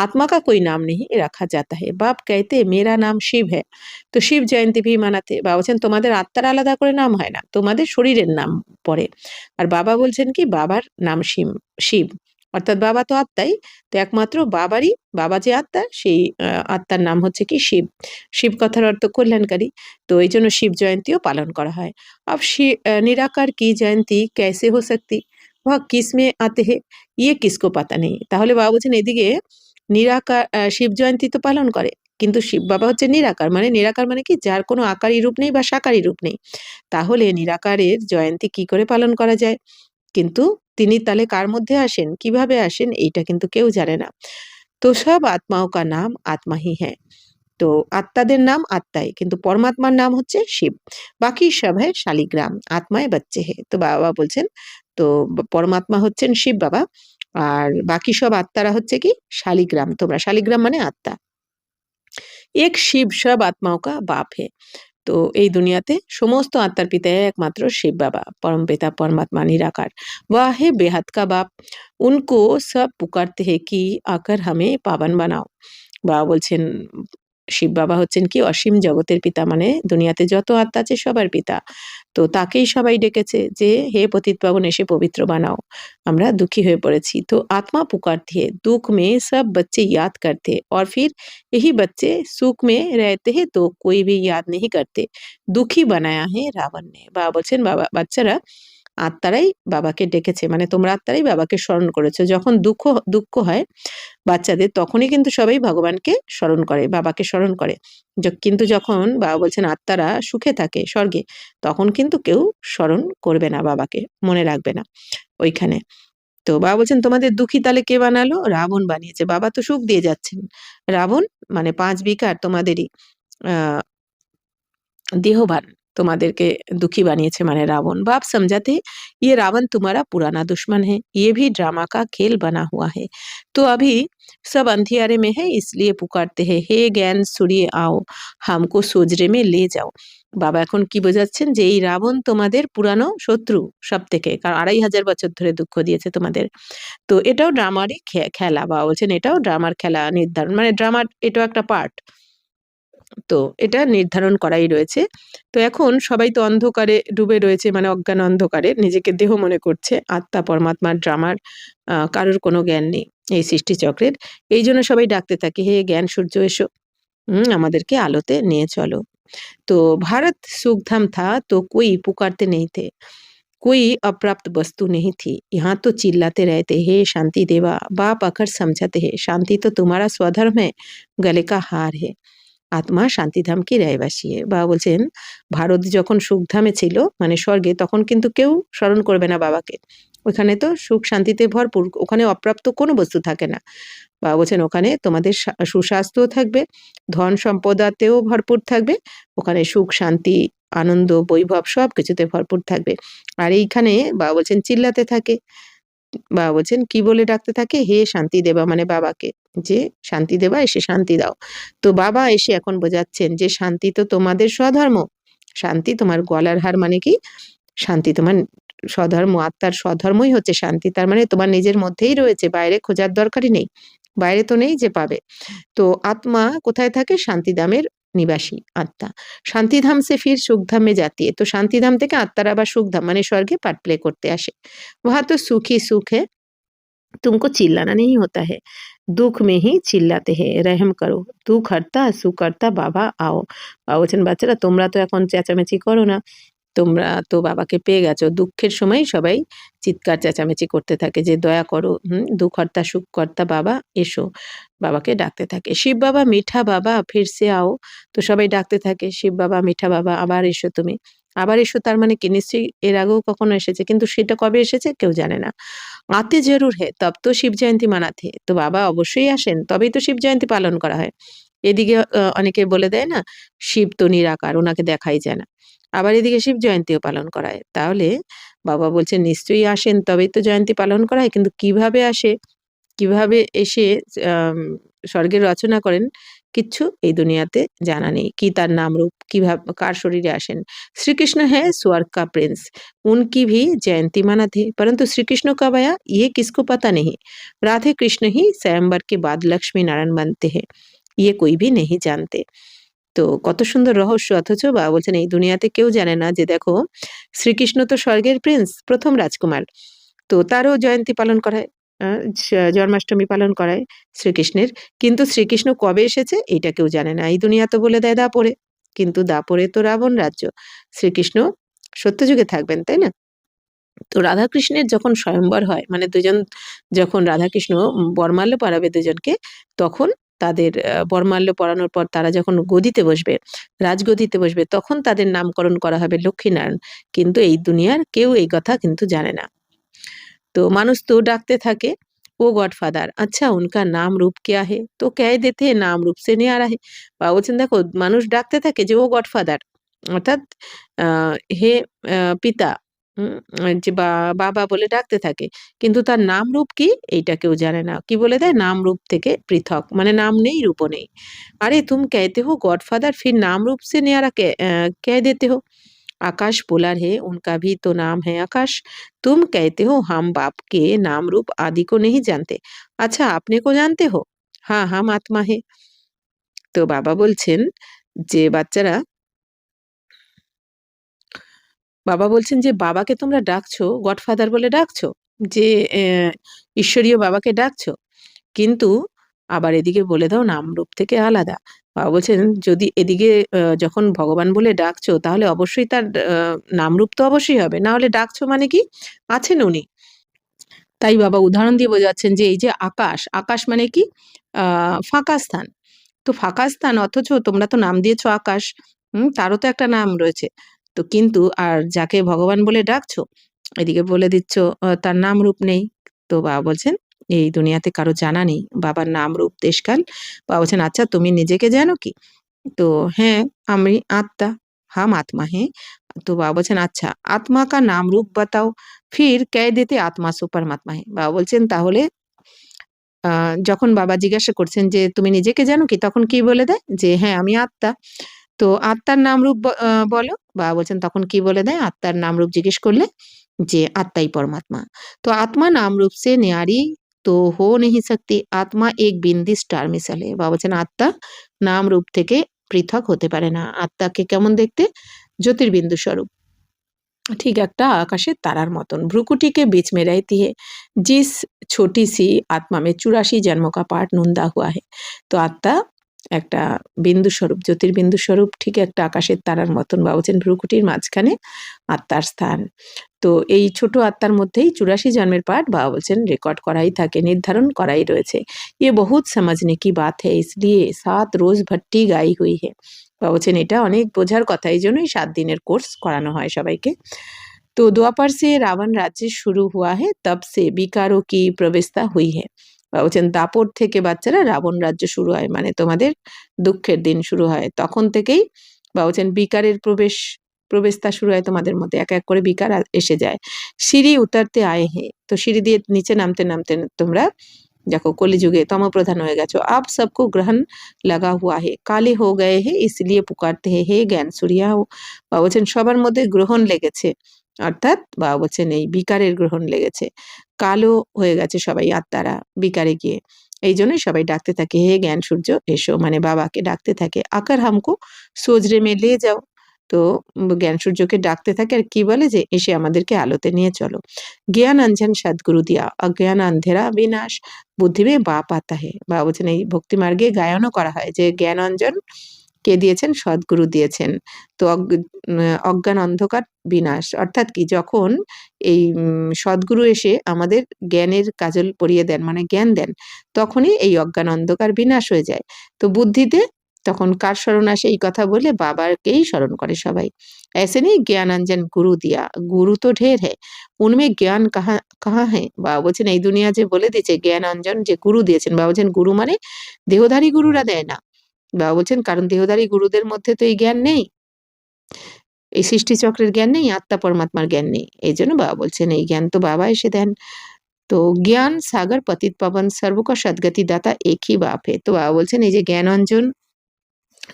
আত্মা কা কোई नाम नहीं रखा जाता है। बाप कहते मेरा नाम शिव है। তো শিব জয়ন্তী ভি মানাতে। বাবা বলছেন তোমাদের আত্মার আলাদা করে নাম হয় না। তোমাদের শরীরের নাম পড়ে। আর বাবা বলছেন কি বাবার নাম শিব। অর্থাৎ বাবা তো আত্মাই। তো একমাত্র বাবা যে আত্মা সেই আত্মার নাম হচ্ছে কি শিব। শিব কথার অর্থ কল্যাণকারী। তো এইজন্য শিব জয়ন্তীও পালন করা হয়। अब निराकार की जयंती कैसे हो सकती? वह किसमें आते हैं? ये किसको पता नहीं। তাহলে বাবা বলছেন এদিকে শিব জয়ন্তী তো পালন করে। কিন্তু শিব বাবা হচ্ছে নিরাকার। মানে নিরাকার মানে কি যার কোনো আকারী রূপ নেই বা সাকারী রূপ নেই। তাহলে নিরাকারের জয়ন্তী কি করে পালন করা যায়? কিন্তু তিনি তাহলে কার মধ্যে আসেন, কিভাবে আসেন এইটা কিন্তু কেউ জানে না। তো সব আত্মাओं का नाम आत्मा ही है। তো আত্মাদের নাম আত্মাই, কিন্তু পরমাত্মার নাম হচ্ছে শিব। বাকি সব হ্যায় শালিগ্রাম, আত্মায় বাচ্চে হে। তো বাবা বলছেন তো পরমাত্মা হচ্ছেন শিব বাবা, আর বাকি সব আত্মারা হচ্ছে কি শালিগ্রাম। তোমরা শালিগ্রাম মানে আত্মা। এক শিব সব আত্মাओं का बाप है। তো এই দুনিয়াতে সমস্ত আত্মার পিতা একমাত্র শিব বাবা, পরমপিতা পরমাত্মা নিরাকার। वह है बेहद का बाप। उनको सब पुकारते हैं कि आकर हमें पावन बनाओ। বাবা বলছেন শিব বাবা হচ্ছেন কি অসীম জগতের পিতা, মানে দুনিয়াতে যত আত্মা আছে সবার পিতা। তো তাকেই সবাই ডেকেছে যে হে পতিত পাবন এসে পবিত্র বানাও, আমরা দুঃখী হয়ে পড়েছি। তো আত্মা पुकारती है, दुख में सब बच्चे याद करते और फिर यही बच्चे सुख में रहते हैं तो कोई भी याद नहीं करते। दुखी बनाया है रावण ने। বাবা বলছেন বাচ্চারা আত্মারাই বাবাকে ডেকেছে, মানে তোমরা আত্মারাই বাবাকে স্মরণ করেছো। যখন দুঃখ দুঃখ হয় বাচ্চাদের, তখনই কিন্তু সবাই ভগবানকে স্মরণ করে, বাবাকে স্মরণ করে। কিন্তু যখন বাবা বলছেন আত্মারা সুখে থাকে স্বর্গে, তখন কিন্তু কেউ স্মরণ করবে না বাবাকে, মনে রাখবে না ওইখানে। তো বাবা বলছেন তোমাদের দুঃখী তাহলে কে বানালো? রাবণ বানিয়েছে। বাবা তো সুখ দিয়ে যাচ্ছেন। রাবণ মানে 5 বিকার তোমাদেরই আহ देहभान তোমাদেরকে दुखी বানিয়েছে মানে रावण। बाप समझाते ये रावण तुम्हारा पुराना दुश्मन है, ये भी ड्रामा का खेल बना हुआ है। तो अभी सब अंधियारे में है, इसलिए पुकारते हैं हे ज्ञान सूर्य आओ हमको सोजरे में ले जाओ। বাবা এখন কি বোঝাচ্ছেন যে এই রাবণ তোমাদের পুরানো শত্রু সব থেকে, কারণ 2500 বছর ধরে দুঃখ দিয়েছে তোমাদের। তো এটাও ড্রামারই খেলা। বাবা বলছেন এটাও ড্রামার খেলা নির্ধারণ, মানে ড্রামার এটাও একটা পার্ট। তো এটা নির্ধারণ করাই রয়েছে। তো এখন সবাই তো অন্ধকারে ডুবে রয়েছে, মানে অজ্ঞান অন্ধকারে নিজেকে দেহ মনে করছে। আত্মা পরমাত্মার ড্রামার কারোর কোনো জ্ঞান নেই এই সৃষ্টিচক্রের। এই জন্য সবাই ডাকতে থাকে হে জ্ঞান সূর্য এসো, আমাদেরকে আলোতে নিয়ে চলো। तो भारत सुखधाम था तो कोई पुकारते नहीं थे, कोई अप्राप्त वस्तु नहीं थी। यहाँ तो चिल्लाते रहते हे शांति देवा। बाप आकर समझाते हैं शांति तो तुम्हारा स्वधर्म है, गले का हार है। আত্মা শান্তিধাম কি রায়বাসী। বাবা বলছেন ভারত যখন সুখধামে ছিল মানে স্বর্গে, তখন কিন্তু কেউ স্মরণ করবে না বাবাকে। ওখানে তো সুখ শান্তিতে ভরপুর, ওখানে অপ্রাপ্ত কোনো বস্তু থাকে না। বাবা বলছেন ওখানে তোমাদের সুস্বাস্থ্যও থাকবে, ধন সম্পদাতেও ভরপুর থাকবে, ওখানে সুখ শান্তি আনন্দ বৈভব সব কিছুতে ভরপুর থাকবে। আর এইখানে বাবা বলছেন চিল্লাতে থাকে। বাবা বলছেন কি বলে ডাকতে থাকে? হে শান্তি দেবা, মানে বাবাকে, যে শান্তি দেবা এসে শান্তি দাও। তো বাবা এসে এখন বোঝাচ্ছেন যে শান্তি তো তোমাদের স্বধর্ম, শান্তি তোমার গলার হার, মানে কি শান্তি তোমার স্বধর্ম, আত্মার স্বধর্মই হচ্ছে শান্তি। তার মানে তোমার নিজের মধ্যেই রয়েছে, বাইরে খোঁজার দরকারই নেই, বাইরে তো নেই যে পাবে। তো আত্মা কোথায় থাকে? শান্তিধামের নিবাসী আত্মা। শান্তিধাম সে ফির সুখধাম মে जाती है। তো শান্তিধাম থেকে আত্মারা আবার সুখধাম মানে স্বর্গে পার্ট প্লে করতে আসে। वहां तो सुख ही सुख है, तुमको चिल्लाना नहीं होता है, दुख में ही चिल्लाते हैं, रहम करो, दुख हरता सुख हरता बाबा आओ। বাবা বলছেন বাচ্চারা তোমরা তো এখন চেঁচামেচি করো না, তোমরা তো বাবাকে পেয়ে গেছো। দুঃখের সময় সবাই চিৎকার চেঁচামেচি করতে থাকে যে দয়া করো, দুঃখহর্তা সুখকর্তা বাবা এসো, বাবাকে ডাকতে থাকে। শিব বাবা মিঠা বাবা ফির সে আও। তো সবাই ডাকতে থাকে শিব বাবা মিঠা বাবা আবার এসো তুমি, আবার এসো। তার মানে কি নিশ্চয়ই এর আগেও কখনো এসেছে, কিন্তু সেটা কবে এসেছে কেউ জানে না। আতে জরুর হে তব তো শিব জয়ন্তী মানাতে। তো বাবা অবশ্যই আসেন, তবেই তো শিব জয়ন্তী পালন করা হয়। এদিকে অনেকে বলে দেয় না শিব তো নিরাকার, ওনাকে দেখাই যায় না। আবার এদিকে শিব জয়ন্তীও পালন করা হয়। তাহলে বাবা বলছেন নিশ্চয়ই আসেন, তবেই তো জয়ন্তী পালন করা হয়। কিন্তু কিভাবে আসে, কিভাবে এসে আম স্বর্গের রচনা করেন, কিচ্ছু এই দুনিয়াতে জানা নেই। কি তার নাম রূপ, কিভাবে কার শরীরে আসেন। श्रीकृष्ण है स्वर्ग का प्रिंस, उनकी भी जयंती मनाते हैं, परंतु श्री कृष्ण कब आया ये किसको पता नहीं। राधे कृष्ण ही स्वयंवर के बाद लक्ष्मी नारायण बनते हैं, ये कोई भी नहीं जानते। তো কত সুন্দর রহস্য, অথচ বাবা বলছেন এই দুনিয়াতে কেউ জানে না যে দেখো শ্রীকৃষ্ণ তো স্বর্গের প্রিন্স, প্রথম রাজকুমার। তো তারও জয়ন্তী পালন করা হয়, জন্মাষ্টমী পালন করায় শ্রীকৃষ্ণের। কিন্তু শ্রীকৃষ্ণ কবে এসেছে এটা কেউ জানে না। এই দুনিয়া তো বলে দেয় দাপরে, কিন্তু দাপরে তো রাবণ রাজ্য, শ্রীকৃষ্ণ সত্যযুগে থাকবেন, তাই না? তো রাধাকৃষ্ণের যখন স্বয়ম্বর হয়, মানে দুজন যখন রাধাকৃষ্ণ বরমাল্য পরাবে দুজনকে, তখন তাদের বরমাল্য পরানোর পর তারা যখন গদিতে বসবে, রাজগদিতে বসবে, তখন তাদের নামকরণ করা হবে লক্ষ্মীনারায়ণ। কিন্তু এই দুনিয়ার কেউ এই কথা কিন্তু জানে না। तो मानुष तो डाकते থাকে ও গডফাদার, আচ্ছা উনকা নাম রূপ क्या है, তো कह देते हैं नाम रूप से नहीं आ रहा है। বাবা বলছেন দেখো মানুষ ডাকতে থাকে যে ও গডফাদার, অর্থাৎ হে পিতা, যে বাবা বলে ডাকতে থাকে, কিন্তু তার নাম রূপ কি এইটা কেউ জানে না। কি বলে দেয় নাম রূপ থেকে পৃথক, মানে নাম নেই রূপও নেই। আরে तुम कहते हो गॉडफादर, फिर नाम रूप से न्यारा कह देते हो। आकाश पोलर है, उनका भी तो नाम है आकाश। तुम कहते हो हम बाप के नाम रूप आदि को नहीं जानते, अच्छा अपने को जानते हो। हाँ हम आत्मा है। তো বাবা বলছেন যে বাচ্চারা, বাবা বলছেন যে বাবাকে তোমরা ডাকছো গডফাদার বলে ডাকছো, যে ঈশ্বরীয় বাবাকে ডাকছো, কিন্তু আবার এদিকে বলে দাও নাম রূপ থেকে আলাদা। বাবা বলছেন যদি এদিকে যখন ভগবান বলে ডাকছো তাহলে অবশ্যই তার নামরূপ তো অবশ্যই হবে, না হলে ডাকছো মানে কি আছেন উনি। তাই বাবা উদাহরণ দিয়ে বোঝাচ্ছেন যে এই যে আকাশ, আকাশ মানে কি ফাঁকা স্থান। তো ফাঁকা স্থান অথচ তোমরা তো নাম দিয়েছো আকাশ, তারও তো একটা নাম রয়েছে। তো কিন্তু আর যাকে ভগবান বলে ডাকছো এদিকে বলে দিচ্ছ তার নাম রূপ নেই। তো বাবা বলছেন এই দুনিয়াতে কারো জানা নেই বাবার নাম রূপ দেশকাল। বাবা বলছেন আচ্ছা তুমি নিজেকে জানো কি? तो हैं আমি আত্মা, हम आत्मा हैं। तो बाबा বলছেন আচ্ছা আত্মা का नाम रूप बताओ, फिर कह देते आत्मा सो परमात्मा है। বাবা বলছেন তাহলে যখন বাবা জিজ্ঞাসা করছেন যে তুমি নিজেকে জানো কি, তখন কি বলে দেয় যে হ্যাঁ আমি আত্মা। তো আত্মার নাম রূপ বলো। বাবা বলছেন তখন কি বলে দেয় আত্মার নাম রূপ জিজ্ঞেস করলে যে আত্মাই परमात्मा। तो आत्मा नाम रूप से न्यारी तो हो नहीं सकती, आत्मा एक बिंदी स्टार मिसाल है। বাবা বলছেন আত্মা নাম রূপ থেকে পৃথক হতে পারে না। আত্মাকে কেমন দেখতে? জ্যোতির্বিন্দু স্বরূপ, ठीक একটা আকাশের তারার মতন। भ्रुकुटी के बीच में रहती है, जिस छोटी सी आत्मा में 84 जन्मों का पाठ नूंदा हुआ है। তো আত্মা একটা বিন্দু স্বরূপ, জ্যোতির্বিন্দু স্বরূপ, ঠিক একটা আকাশের তারার মতন। বাবা বলছেন ভ্রুকুটির মাঝখানে আত্মার স্থান। তো এই ছোট আত্মার মধ্যেই 84 জন্মের পাঠ বাবা বলছেন রেকর্ড করাই থাকে, নির্ধারণ করাই রয়েছে। ये बहुत समझने की बात है, इसलिए 7 रोज भट्टी गाई हुई है। বাবা বলছেন এটা অনেক বোঝার কথা, এই জন্যই 7 দিনের কোর্স করানো হয় সবাইকে। तो द्वापर से रावण राज्य शुरू हुआ है, तब से विकारों की प्रवेशता हुई है। বাবা বলছেন দাপর থেকে বাচ্চারা রাবণ রাজ্য শুরু হয়, মানে তোমাদের দুঃখের দিন শুরু হয়, তখন থেকেই বাবা বলছেন বিকারের প্রবেশতা শুরু হয় তোমাদের মধ্যে, এক এক করে বিকার এসে যায়। সিঁড়ি উতারতে আয়ে হে, তো সিঁড়ি দিয়ে নিচে নামতে নামতে তোমরা দেখো কলিযুগে তমপ্রধান হয়ে গেছো। আপ সবকো গ্রহণ লাগা হুয়া হে, কালে হো গয়ে হে ইসলিয়ে পুকারতে হে, হে জ্ঞান সুরিয়া হো। বাবা বলছেন সবার মধ্যে গ্রহণ লেগেছে, অর্থাৎ বাবা বলছেন এই বিকারের গ্রহণ লেগেছে, কালো হয়ে গেছে সবাই আত্মারা বিকারে গিয়ে, এই জন্যই সবাই ডাকতে থাকে হে জ্ঞান সূর্য এসো, মানে বাবাকে ডাকতে থাকে। আকার হামকো সোজরে মে লে যাও, তো জ্ঞান সূর্যকে ডাকতে থাকে আর কি বলে যে এসে আমাদেরকে আলোতে নিয়ে চলো। জ্ঞান অঞ্জন সদ্গুরু দিয়া অজ্ঞান অন্ধেরা বিনাশ, বুদ্ধি মে বাপ আতা হে। বাবা বলছেন এই ভক্তি মার্গে গায়নও করা হয় যে জ্ঞান অঞ্জন কে দিয়েছেন? সদ্গুরু দিয়েছেন। তো অজ্ঞান অন্ধকার বিনাশ, অর্থাৎ কি যখন এই সদ্গুরু এসে আমাদের জ্ঞানের কাজল পরিয়ে দেন, মানে জ্ঞান দেন, তখনই এই অজ্ঞান অন্ধকার বিনাশ হয়ে যায়। তো বুদ্ধিতে তখন কার স্মরণ আসে? এই কথা বলে বাবাকেই স্মরণ করে সবাই। ऐसे नहीं ज्ञान अंजन गुरु दिया, गुरु तो ढेर है, उनमें জ্ঞান কাহা কাহা है। বাবা বলছেন এই দুনিয়া যে বলে দিয়েছে জ্ঞান অঞ্জন যে গুরু দিয়েছেন, বাবা বলছেন গুরু মানে দেহধারী গুরুরা দেয় না। বাবা বলছেন কারণ দেহধারী গুরুদের মধ্যে তো এই জ্ঞান নেই, এই সৃষ্টিচক্রের জ্ঞান নেই, আত্মা পরমাত্মার জ্ঞান নেই। এই জন্য বাবা বলছেন এই জ্ঞান তো বাবা এসে দেন। তো জ্ঞান সাগর পতিত পাবন সর্বকা সদ্গতি দাতা একই বাপ হে। তো বাবা বলছেন এই যে জ্ঞান অঞ্জন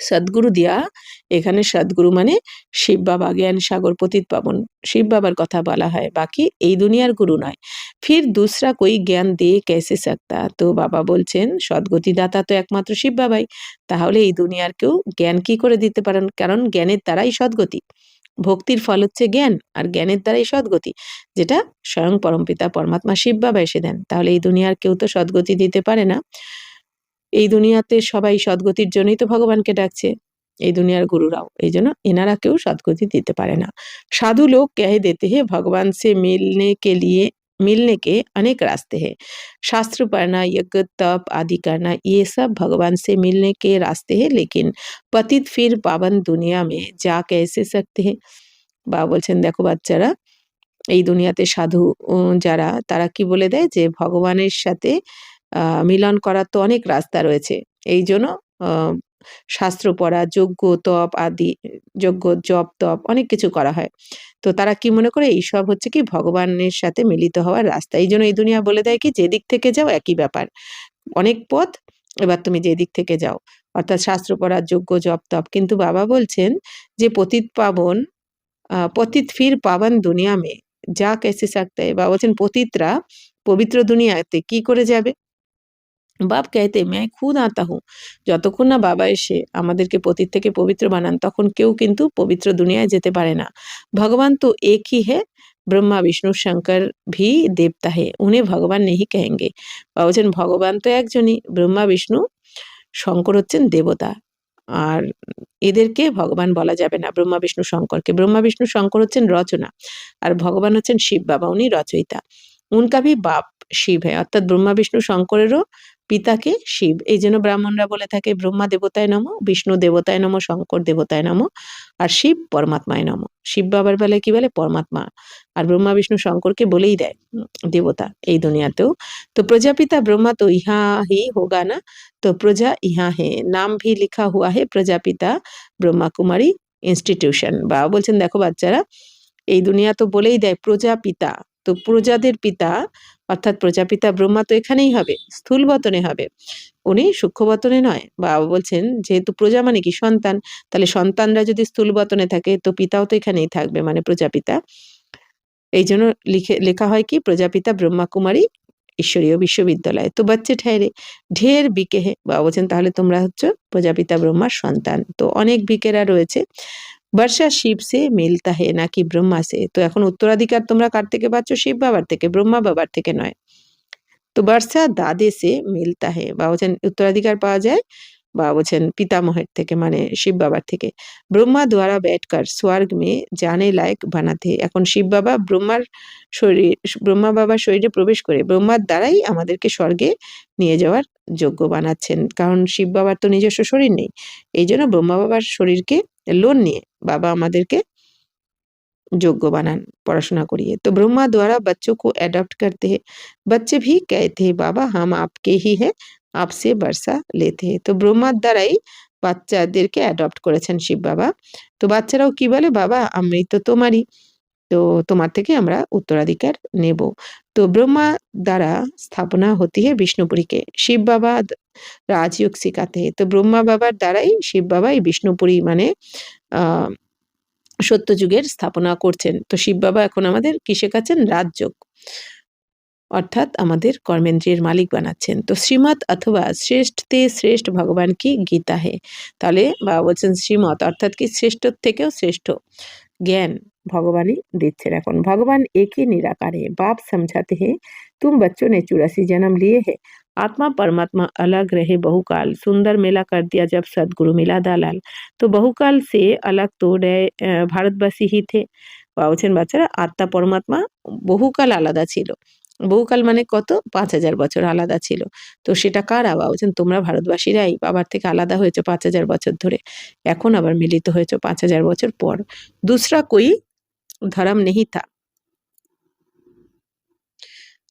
সদ্গুরু দিয়া, এখানে সদ্গুরু মানে শিব বাবা, জ্ঞান সাগর পতিত পাবন শিব বাবার কথা বলা হয়, বাকি এই দুনিয়ার গুরু নয়। ফির দুসরা কোই জ্ঞান দে कैसे सकता। তো বাবা বলছেন সদ্গতি দাতা তো একমাত্র শিব বাবাই, তাহলে এই দুনিয়ার কেউ জ্ঞান কি করে দিতে পারেন? কারণ জ্ঞানের দ্বারাই সদ্গতি, ভক্তির ফল হচ্ছে জ্ঞান, আর জ্ঞানের দ্বারাই সদ্গতি, যেটা স্বয়ং পরমপিতা পরমাত্মা শিব বাবা এসে দেন। তাহলে এই দুনিয়ার কেউ তো সদ্গতি দিতে পারে না। এই দুনিয়াতে সবাই সদ্গতির জন্যই তো ভগবানকে ডাকছে, এই দুনিয়ার গুরুরাও, এই জন্য এনারা কেউ সদ্গতি দিতে পারে না। साधु लोग कह देते हैं भगवान से मिलने के अनेक रास्ते हैं, शास्त्र पढ़ना, यज्ञ, तप आदि करना, ये सब भगवान से मिलने के रास्ते हैं, लेकिन पतित फिर पावन दुनिया में जा कैसे सकते हैं। বাবা বলছেন দেখো বাচ্চারা, এই দুনিয়াতে সাধু যারা তারা কি বলে দেয় যে ভগবানের সাথে মিলন করার তো অনেক রাস্তা রয়েছে, এই জন্য শাস্ত্র পড়া, যজ্ঞ, তপ আদি, যজ্ঞ, জপ, তপ অনেক কিছু করা হয়। তো তারা কি মনে করে এইসব হচ্ছে কি ভগবানের সাথে মিলিত হওয়ার রাস্তা, এই জন্য এই দুনিয়া বলে দেয় কি যেদিক থেকে যাও একই ব্যাপার, অনেক পথ, এবার তুমি যেদিক থেকে যাও, অর্থাৎ শাস্ত্র পড়া, যজ্ঞ, জপ, তপ। কিন্তু বাবা বলছেন যে পতিত ফির পাবন দুনিয়া মে যা कैसे सकता है। বাবা বলছেন পতিতরা পবিত্র দুনিয়াতে কি করে যাবে? বাপ कहते मैं खुद आता हूँ। যতক্ষণ না বাবা এসে আমাদেরকে পতিত থেকে পবিত্র বানান তখন কেউ কিন্তু পবিত্র দুনিয়ায় যেতে পারে না। ভগবান তো एक ही है, ব্রহ্মা বিষ্ণু শঙ্কর ভি দেবতা হে, উन्हें ভগবান নেহি কহেंगे। বাবা বলছেন ভগবান তো একজনই, ব্রহ্মা বিষ্ণু শঙ্কর হচ্ছেন দেবতা, আর এদেরকে ভগবান বলা যাবে না, ব্রহ্মা বিষ্ণু শঙ্করকে। ব্রহ্মা বিষ্ণু শঙ্কর হচ্ছেন রচনা, আর ভগবান হচ্ছেন শিব বাবা, উনি রচয়িতা। উনকা ভি বাপ শিব হ্যাঁ, অর্থাৎ ব্রহ্মা বিষ্ণু শঙ্করেরও পিতাকে শিব। এই জন্য ব্রাহ্মণরা বলে থাকে ব্রহ্মা দেবতায় নমঃ, বিষ্ণু দেবতায় নমঃ, শঙ্কর দেবতায় নমঃ, আর শিব পরমাত্মায় নমঃ। শিব বাবার বেলায় কি বলে? পরমাত্মা। আর ব্রহ্মা বিষ্ণু শঙ্করকে বলেই দেয় দেবতা এই দুনিয়াতেও। তো প্রজাপিতা ব্রহ্মা তো ইহা হি হোগা না, तो प्रजा यहाँ है, नाम भी लिखा हुआ है प्रजापिता ब्रह्मा कुमारी ইনস্টিটিউশন। বাবা বলছেন দেখো বাচ্চারা, এই দুনিয়া তো বলেই দেয় প্রজাপিতা, তো প্রজাদের পিতা অর্থাৎ প্রজাপিতা ব্রহ্মা তো এখানেই হবে, স্থূল বতনে হবে, উনি সূক্ষ্ম বতনে নয়। বাবা বলছেন যেহেতু প্রজা মানে কি? সন্তান, তাহলে সন্তানরা যদি স্থূল বতনে থাকে তো পিতাও তো এখানেই থাকবে, মানে প্রজাপিতা। এই জন্য লেখা হয় কি প্রজাপিতা ব্রহ্মা কুমারী ঈশ্বরীয় বিশ্ববিদ্যালয়। তো বাচ্চে ঠেরে ঢের বিকে হে, বাবা বলছেন তাহলে তোমরা হচ্ছে প্রজাপিতা ব্রহ্মার সন্তান। তো অনেক বিকেরা রয়েছে। বর্ষা শিব সে মিলতা হে নাকি ব্রহ্মা সে, তো এখন উত্তরাধিকার তোমরা কার থেকে পাচ্ছ? শিব বাবার থেকে, ব্রহ্মা বাবার থেকে নয়। তো বর্ষা দাদে সে মিলতা হে, বাবা বলছেন উত্তরাধিকার পাওয়া যায় বাবা বলছেন পিতামহের থেকে, মানে শিব বাবার থেকে। ব্রহ্মা দ্বারা बैठकर স্বর্গ মে জানে লায়ক বানাতে, এখন শিব বাবা ব্রহ্মার শরীর, ব্রহ্মা বাবার শরীরে প্রবেশ করে ব্রহ্মার দ্বারাই আমাদেরকে স্বর্গে নিয়ে যাওয়ার যোগ্য বানাচ্ছেন, কারণ শিব বাবার তো নিজস্ব শরীর নেই। এই জন্য ব্রহ্মা বাবার শরীরকে লোন নিয়ে বাবা আমাদেরকে যোগ্য বানান পড়াশোনা করিয়ে। তো ব্রহ্মা দ্বারা बच्चों को अडॉप्ट करते हैं, बच्चे भी कहते हैं बाबा हम आपके ही हैं, आपसे बरसा लेते हैं। তো ব্রহ্মার দ্বারাই বাচ্চাদেরকে অ্যাডপ্ট করেছেন শিব বাবা। তো বাচ্চারাও কি বলে? বাবা আমি তো তোমারই, তো তোমার থেকে আমরা উত্তরাধিকার নেব। তো ব্রহ্মা দ্বারা স্থাপনা হতি है বিষ্ণুপুরী के, শিব বাবা রাজযোগ শিখাতে हैं। তো ব্রহ্মা বাবার দ্বারাই শিব বাবা এই বিষ্ণুপুরী মানে আহ সত্যযুগের স্থাপনা করছেন। তো শিব বাবা এখন আমাদের কি শেখাচ্ছেন? রাজযোগ, অর্থাৎ আমাদের কর্মেন্দ্রিয়ের মালিক বানাচ্ছেন। তো শ্রীমৎ অথবা শ্রেষ্ঠতে শ্রেষ্ঠ ভগবান কি গীতা হে, তাহলে বাবা বলছেন শ্রীমৎ অর্থাৎ কি শ্রেষ্ঠর থেকেও শ্রেষ্ঠ জ্ঞান ভগবানই দিচ্ছেন। এখন ভগবান एक ही निराकार है, बाप समझाते हैं तुम बच्चों ने 84 जन्म लिए हैं, आत्मा परमात्मा अलग रहे बहुकाल, सुंदर मेला कर दिया जब सदगुरु मिला दालाल। तो बहुकाल से अलग तो ভারতবাসী ही थे। বাবা বলছেন বাচ্চারা আত্মা পরমাত্মা বহুকাল আলাদা ছিল। বহুকাল মানে কত? 5000 বছর আলাদা ছিল। তো সেটা কারা? বাবা বলছেন তোমরা ভারতবাসীরাই বাবার থেকে আলাদা হয়েছে 5000 বছর ধরে, এখন আবার মিলিত হয়েছে 5000 বছর পর। दूसरा कोई धर्म नहीं था,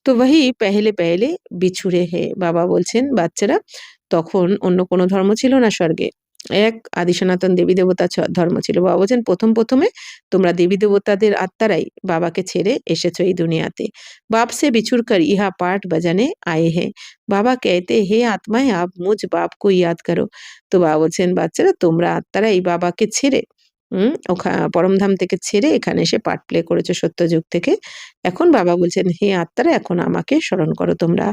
তো वही पहले पहले বিছুরে হে। বাবা বলছেন বাচ্চারা তখন অন্য কোনো ধর্ম ছিল না স্বর্গে, এক আদি সনাতন দেবী দেবতা ধর্ম ছিল। বাবা বলছেন প্রথমে তোমরা দেবী দেবতাদের আত্মারাই বাবাকে ছেড়ে এসেছো এই দুনিয়াতে। बाप से बिछुड़ कर यहाँ पाठ बजाने आए हैं, बाबा कहते हे आत्माएं आप मुझ बाप को याद करो। তো বাবা বলছেন বাচ্চারা তোমরা আত্মারাই বাবাকে ছেড়ে পরমধাম থেকে ছেড়ে এখানে এসে পার্ট প্লে করেছো সত্যযুগ থেকে। এখন বাবা বলছেন হে আত্মারা এখন আমাকে স্মরণ করো তোমরা।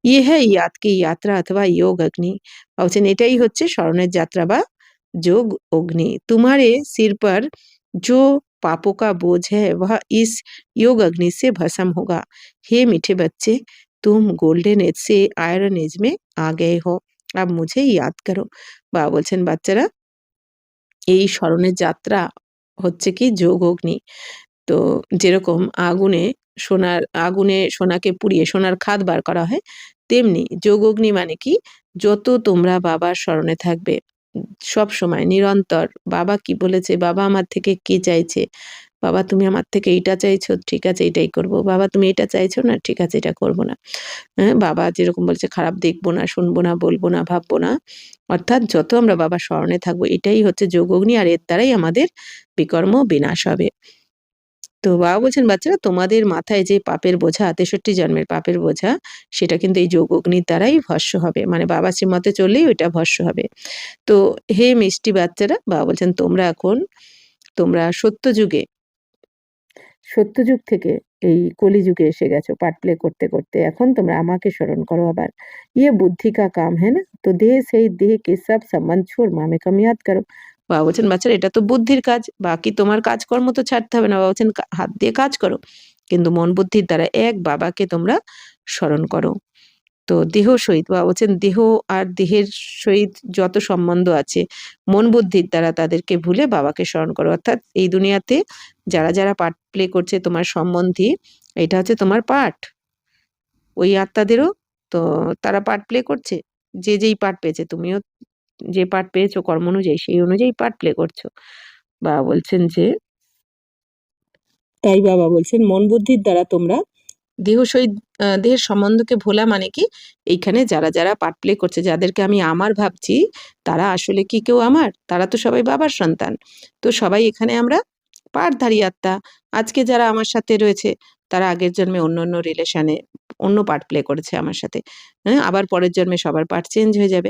ইয়ে হ্যাঁ ইয়াদ কি যাত্রা অথবা যোগ অগ্নি, বলছেন এটাই হচ্ছে স্মরণের যাত্রা বা যোগ অগ্নি। तुम्हारे सिर पर जो पापों का बोझ है वह इस योग अग्नि से भस्म होगा। हे मीठे बच्चे तुम गोल्डन एज से आयरन एज में आ गए हो, अब मुझे याद करो। বাবা বলছেন বাচ্চারা এই স্মরণের যাত্রা হচ্ছে কি যোগ অগ্নি। তো যেরকম আগুনে সোনাকে পুড়িয়ে সোনার খাদ বার করা হয়, তেমনি যোগ অগ্নি মানে কি? যত তোমরা বাবার স্মরণে থাকবে সব সময় নিরন্তর, বাবা কি বলেছে, বাবা আমার থেকে কি চাইছে, বাবা তুমি আমার থেকে এইটা চাইছো, ঠিক আছে এটাই করব, বাবা তুমি এটা চাইছো না, ঠিক আছে এটা করব না। হ্যাঁ, বাবা যেরকম বলছে খারাপ দেখবো না, শুনবো না, বলবো না, ভাববো না, অর্থাৎ যত আমরা বাবার স্মরণে থাকবো এটাই হচ্ছে যোগ অগ্নি, আর এর দ্বারাই আমাদের বিকর্ম বিনাশ হবে। তো বাবা বলছেন বাচ্চারা তোমাদের মাথায় যে পাপের বোঝা 63 জন্মের পাপের বোঝা, সেটা কিন্তু এই যোগ অগ্নির দ্বারাই ভস্ম হবে, মানে বাবা শ্রীমতে চললেই ওইটা ভস্ম হবে। তো হে মিষ্টি বাচ্চারা, বাবা বলছেন তোমরা সত্যযুগ থেকে এই কলিযুগে এসে গেছো পার্ট প্লে করতে করতে, এখন তোমরা আমাকে স্মরণ করো আবার। ইয়ে বুদ্ধি কা কাম হ্যাঁ না, তো দেহ সেই দেহ কে সব সম্বন্ধ ছোড় মামে কম ইয়াদ করো। বাবা বলছেন বাচ্চারা এটা তো বুদ্ধির কাজ, বাকি তোমার কাজকর্ম তো ছাড়তে হবে না। বাবা বলছেন হাত দিয়ে কাজ করো, কিন্তু মন বুদ্ধির দ্বারা এক বাবাকে তোমরা স্মরণ করো। তো দেহ সহিত বা বলছেন দেহ আর দেহের সহিত যত সম্বন্ধ আছে মন বুদ্ধির দ্বারা তাদেরকে ভুলে বাবাকে স্মরণ করো। অর্থাৎ এই দুনিয়াতে যারা যারা পার্ট প্লে করছে তোমার সম্বন্ধী, এটা হচ্ছে তোমার পার্ট, ওই আত্মাদেরও তো তারা পার্ট প্লে করছে, যে যেই পার্ট পেয়েছে, তুমিও যে পার্ট পেয়েছো কর্ম অনুযায়ী সেই অনুযায়ী পার্ট প্লে করছো। বাবা বলছেন যে তাই বাবা বলছেন মন বুদ্ধির দ্বারা তোমরা দেহ সহিত দেহের সম্বন্ধকে ভোলা মানে কি, এইখানে যারা যারা পার্ট প্লে করছে, যাদেরকে আমি আমার ভাবছি, তারা আসলে কি কেউ আমার? তারা তো সবাই বাবার সন্তান। তো সবাই এখানে আমরা পার্টধারী আত্মা। আজকে যারা আমার সাথে রয়েছে তারা আগের জন্মে অন্য অন্য রিলেশনে অন্য পার্ট প্লে করেছে আমার সাথে, হ্যাঁ, আবার পরের জন্মে সবার পার্ট চেঞ্জ হয়ে যাবে।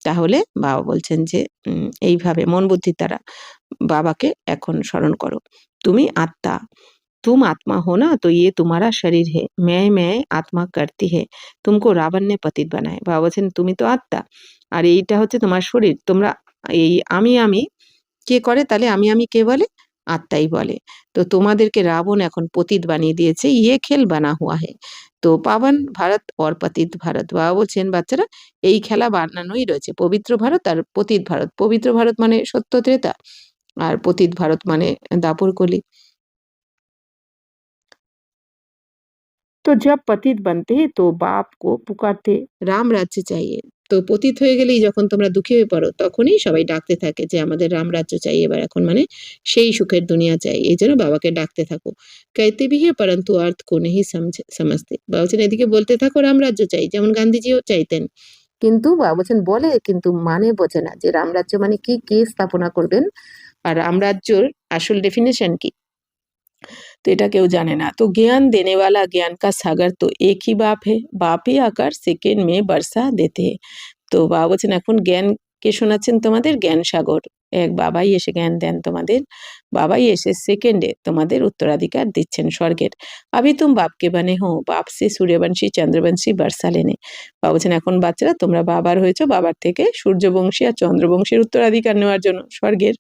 তাহলে বাবা বলছেন যে এইভাবে মন বুদ্ধির দ্বারা বাবাকে এখন স্মরণ করো। তুমি আত্মা, तुम आत्मा हो ना, तो ये तुम्हारा शरीर है, मैं आत्मा करती है, तुमको রাবণ ने पतित बनाए। বাবা বলছেন তুমি তো আত্মা আর এইটা হচ্ছে তোমার শরীর। তোমরা এই আমি কে করে? তাহলে আমি কে বলে? আত্মাই বলে। তো তোমাদেরকে রাবণ এখন পতিত বানিয়ে দিয়েছে। ইয়ে খেল বানা হুয়া হে, তো পাবন ভারত और পতিত ভারত। বাবা বলছেন বাচ্চারা এই খেলা বানানোই রয়েছে, পবিত্র ভারত আর পতিত ভারত। পবিত্র ভারত মানে সত্য ত্রেতা, আর পতিত ভারত মানে দাপর কলি। তো जब पतित बनते हैं तो बाप को पुकारते রাম রাজ্য চাইয়ে। তো পতিত হয়ে গেলেই যখন তোমরা দুঃখী হয়ে পড়ো তখনই সবাই ডাকতে থাকে যে আমাদের রাম রাজ্য চাই এবার, এখন মানে সেই সুখের দুনিয়া চাই, এই জন্য বাবাকে ডাকতে থাকো। कहते भी है परंतु अर्थ को नहीं समझते। বাবা বলছেন এদিকে বলতে থাকো রাম রাজ্য চাই, যেমন গান্ধীজিও চাইতেন, কিন্তু বাবা বলছেন বলে কিন্তু মানে বোঝে না যে রামরাজ্য মানে কি, কে স্থাপনা করবেন, আর রামরাজ্যর আসল ডেফিনেশন কি, तो এটা কেউ জানে না। तो ज्ञान देने वाला ज्ञान का सागर तो एक ही बाप है, बाप ही आकर सेकेंड में बरसा देते हैं। তো বাবা বলছেন এখন জ্ঞান কে শোনাচ্ছেন? তোমাদের জ্ঞান সাগর, এক বাবাই এসে জ্ঞান দেন তোমাদের, বাবাই এসে সেকেন্ডে তোমাদের উত্তরাধিকার দিচ্ছেন স্বর্গের। আবি তুম বাপকে বানে হো, বাপ সে সূর্যবংশী চন্দ্রবংশী বর্ষা লেনে। বাবা বলছেন এখন বাচ্চারা তোমরা বাবার হয়েছো, বাবার থেকে সূর্যবংশী আর চন্দ্রবংশীর উত্তরাধিকার নেওয়ার জন্য স্বর্গের।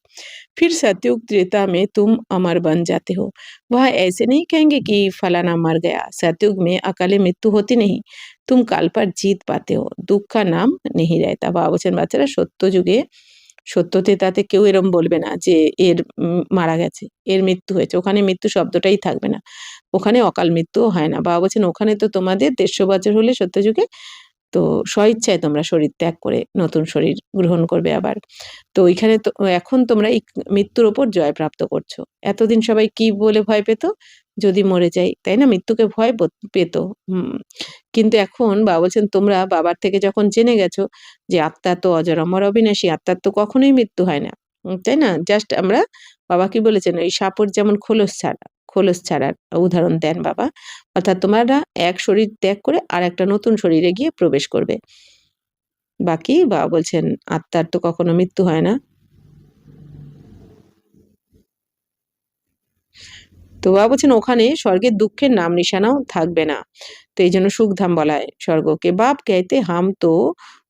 फिर सतयुग त्रेता में तुम अमर बन जाते हो। वह ऐसे नहीं कहेंगे कि फलाना मर गया, सतयुग में अकाले मृत्यु होती नहीं, तुम काल पर जीत पाते हो, दुख का नाम नहीं रहता। বাবা বলছেন বাচ্চারা সত্য যুগে সত্যতে তাতে কেউ এরম বলবে না যে এর মারা গেছে, এর মৃত্যু হয়েছে, ওখানে মৃত্যু শব্দটাই থাকবে না, ওখানে অকাল মৃত্যুও হয় না। বাবা বলছেন ওখানে তো তোমাদের 150 বছর হলে সত্যযুগে তো স্বইচ্ছায় তোমরা শরীর ত্যাগ করে নতুন শরীর গ্রহণ করবে আবার। তো ওইখানে তো এখন তোমরা এই মৃত্যুর ওপর জয় প্রাপ্ত করছো। এতদিন সবাই কি বলে ভয় পেত? যদি মরে যাই, তাই না, মৃত্যুকে ভয় পেত। কিন্তু এখন বাবা বলছেন তোমরা বাবার থেকে যখন জেনে গেছো যে আত্মা তো অজর অমর অবিনাশী, আত্মার তো কখনোই মৃত্যু হয় না, তাই না, জাস্ট আমরা, বাবা কি বলেছেন, ওই সাপোর যেমন খোলস ছাড়ার উদাহরণ দেন বাবা, অর্থাৎ তোমরা এক শরীর ত্যাগ করে আর একটা নতুন শরীরে গিয়ে প্রবেশ করবে। বাকি বাবা বলছেন আত্মার তো কখনো মৃত্যু হয় না। তো বাবা বলছেন ওখানে স্বর্গের দুঃখের নাম নিশানাও থাকবে না। তো এই জন্য সুখধাম বলা হয় স্বর্গকে। বাপ कहते हम तो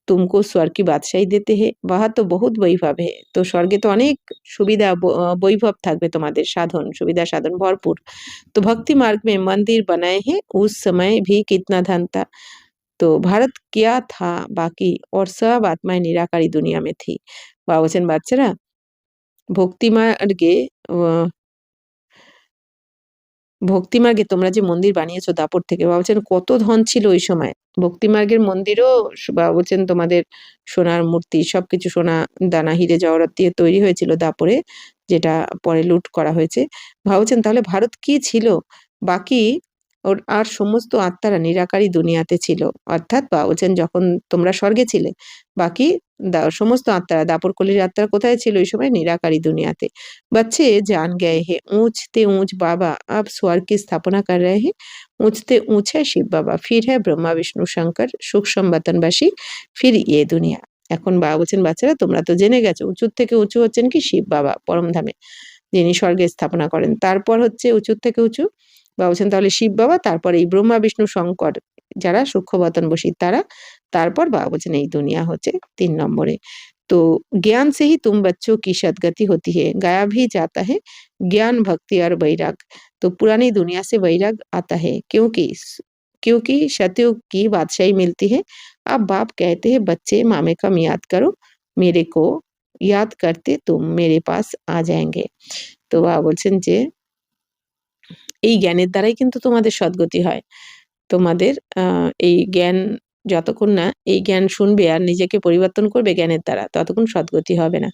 तुमको स्वर्ग की बादशाही देते हैं, वहाँ तो बहुत वैभव है। তো স্বর্গে তো অনেক সুবিধা বৈভব থাকবে তোমাদের, সাধন সুবিধা সাধন ভরপুর। तो भक्ति मार्ग में मंदिर बनाए हैं, उस समय भी कितना धन था। तो भारत क्या था बाकी, और सब आत्माएं निराकारी दुनिया में थी। বাবা বলছেন বাচ্চারা ভক্তি মার্গে ভক্তিমার্গে তোমরা যে মন্দির বানিয়েছো দাপর থেকে, বাবা বলছেন কত ধন ছিল ওই সময়। ভক্তিমার্গের মন্দিরও বাবা বলছেন তোমাদের সোনার মূর্তি, সবকিছু সোনা দানা হিরে জওহরাত দিয়ে তৈরি হয়েছিল দাপরে, যেটা পরে লুট করা হয়েছে। বাবা বলছেন তাহলে ভারত কি ছিল বাকি, ওর আর সমস্ত আত্মারা নিরাকারী দুনিয়াতে ছিল। অর্থাৎ বাবা বলছেন যখন তোমরা স্বর্গে ছিলে, বাকি সমস্ত আত্মারা দাপরকলির আত্মারা কোথায় ছিল ওই সময়? নিরাকারী দুনিয়াতে। बच्चे जान गए हैं ऊंचते ऊंच बाबा अब स्वर्ग की स्थापना कर रहे हैं, ऊंचते ऊंच है शिव बाबा, फिर है ब्रह्मा विष्णु शंकर সুখ সম্বতনবাসী, ফির ইয়ে দুনিয়া। এখন বাবা বলছেন বাচ্চারা তোমরা তো জেনে গেছো উঁচুর থেকে উঁচু হচ্ছেন কি শিব বাবা পরমধামে, যিনি স্বর্গে স্থাপনা করেন। তারপর হচ্ছে উঁচুর থেকে উঁচু বাবা বলছেন তাহলে শিব বাবা, তারপর এই ব্রহ্মা বিষ্ণু শঙ্কর যারা সূক্ষ্মবতন বসী তারা, তারপর বাবা বলছেন এই দুনিয়া হচ্ছে 3 নম্বরে। तो ज्ञान से ही तुम बच्चों की सदगति होती है, गाया भी जाता है ज्ञान भक्ति और वैराग। तो पुरानी दुनिया से वैराग आता है, क्योंकि क्योंकि सतयुग की बादशाही मिलती है। अब बाप कहते हैं बच्चे मामे कम याद करो, मेरे को याद करते तुम मेरे पास आ जाएंगे। তো বাবা বলছেন যে এই জ্ঞানের দ্বারাই কিন্তু তোমাদের সদ্গতি হয়। তোমাদের এই জ্ঞান যতক্ষণ না এই জ্ঞান শুনবে আর নিজেকে পরিবর্তন করবে জ্ঞানের দ্বারা, ততক্ষণ সদ্গতি হবে না,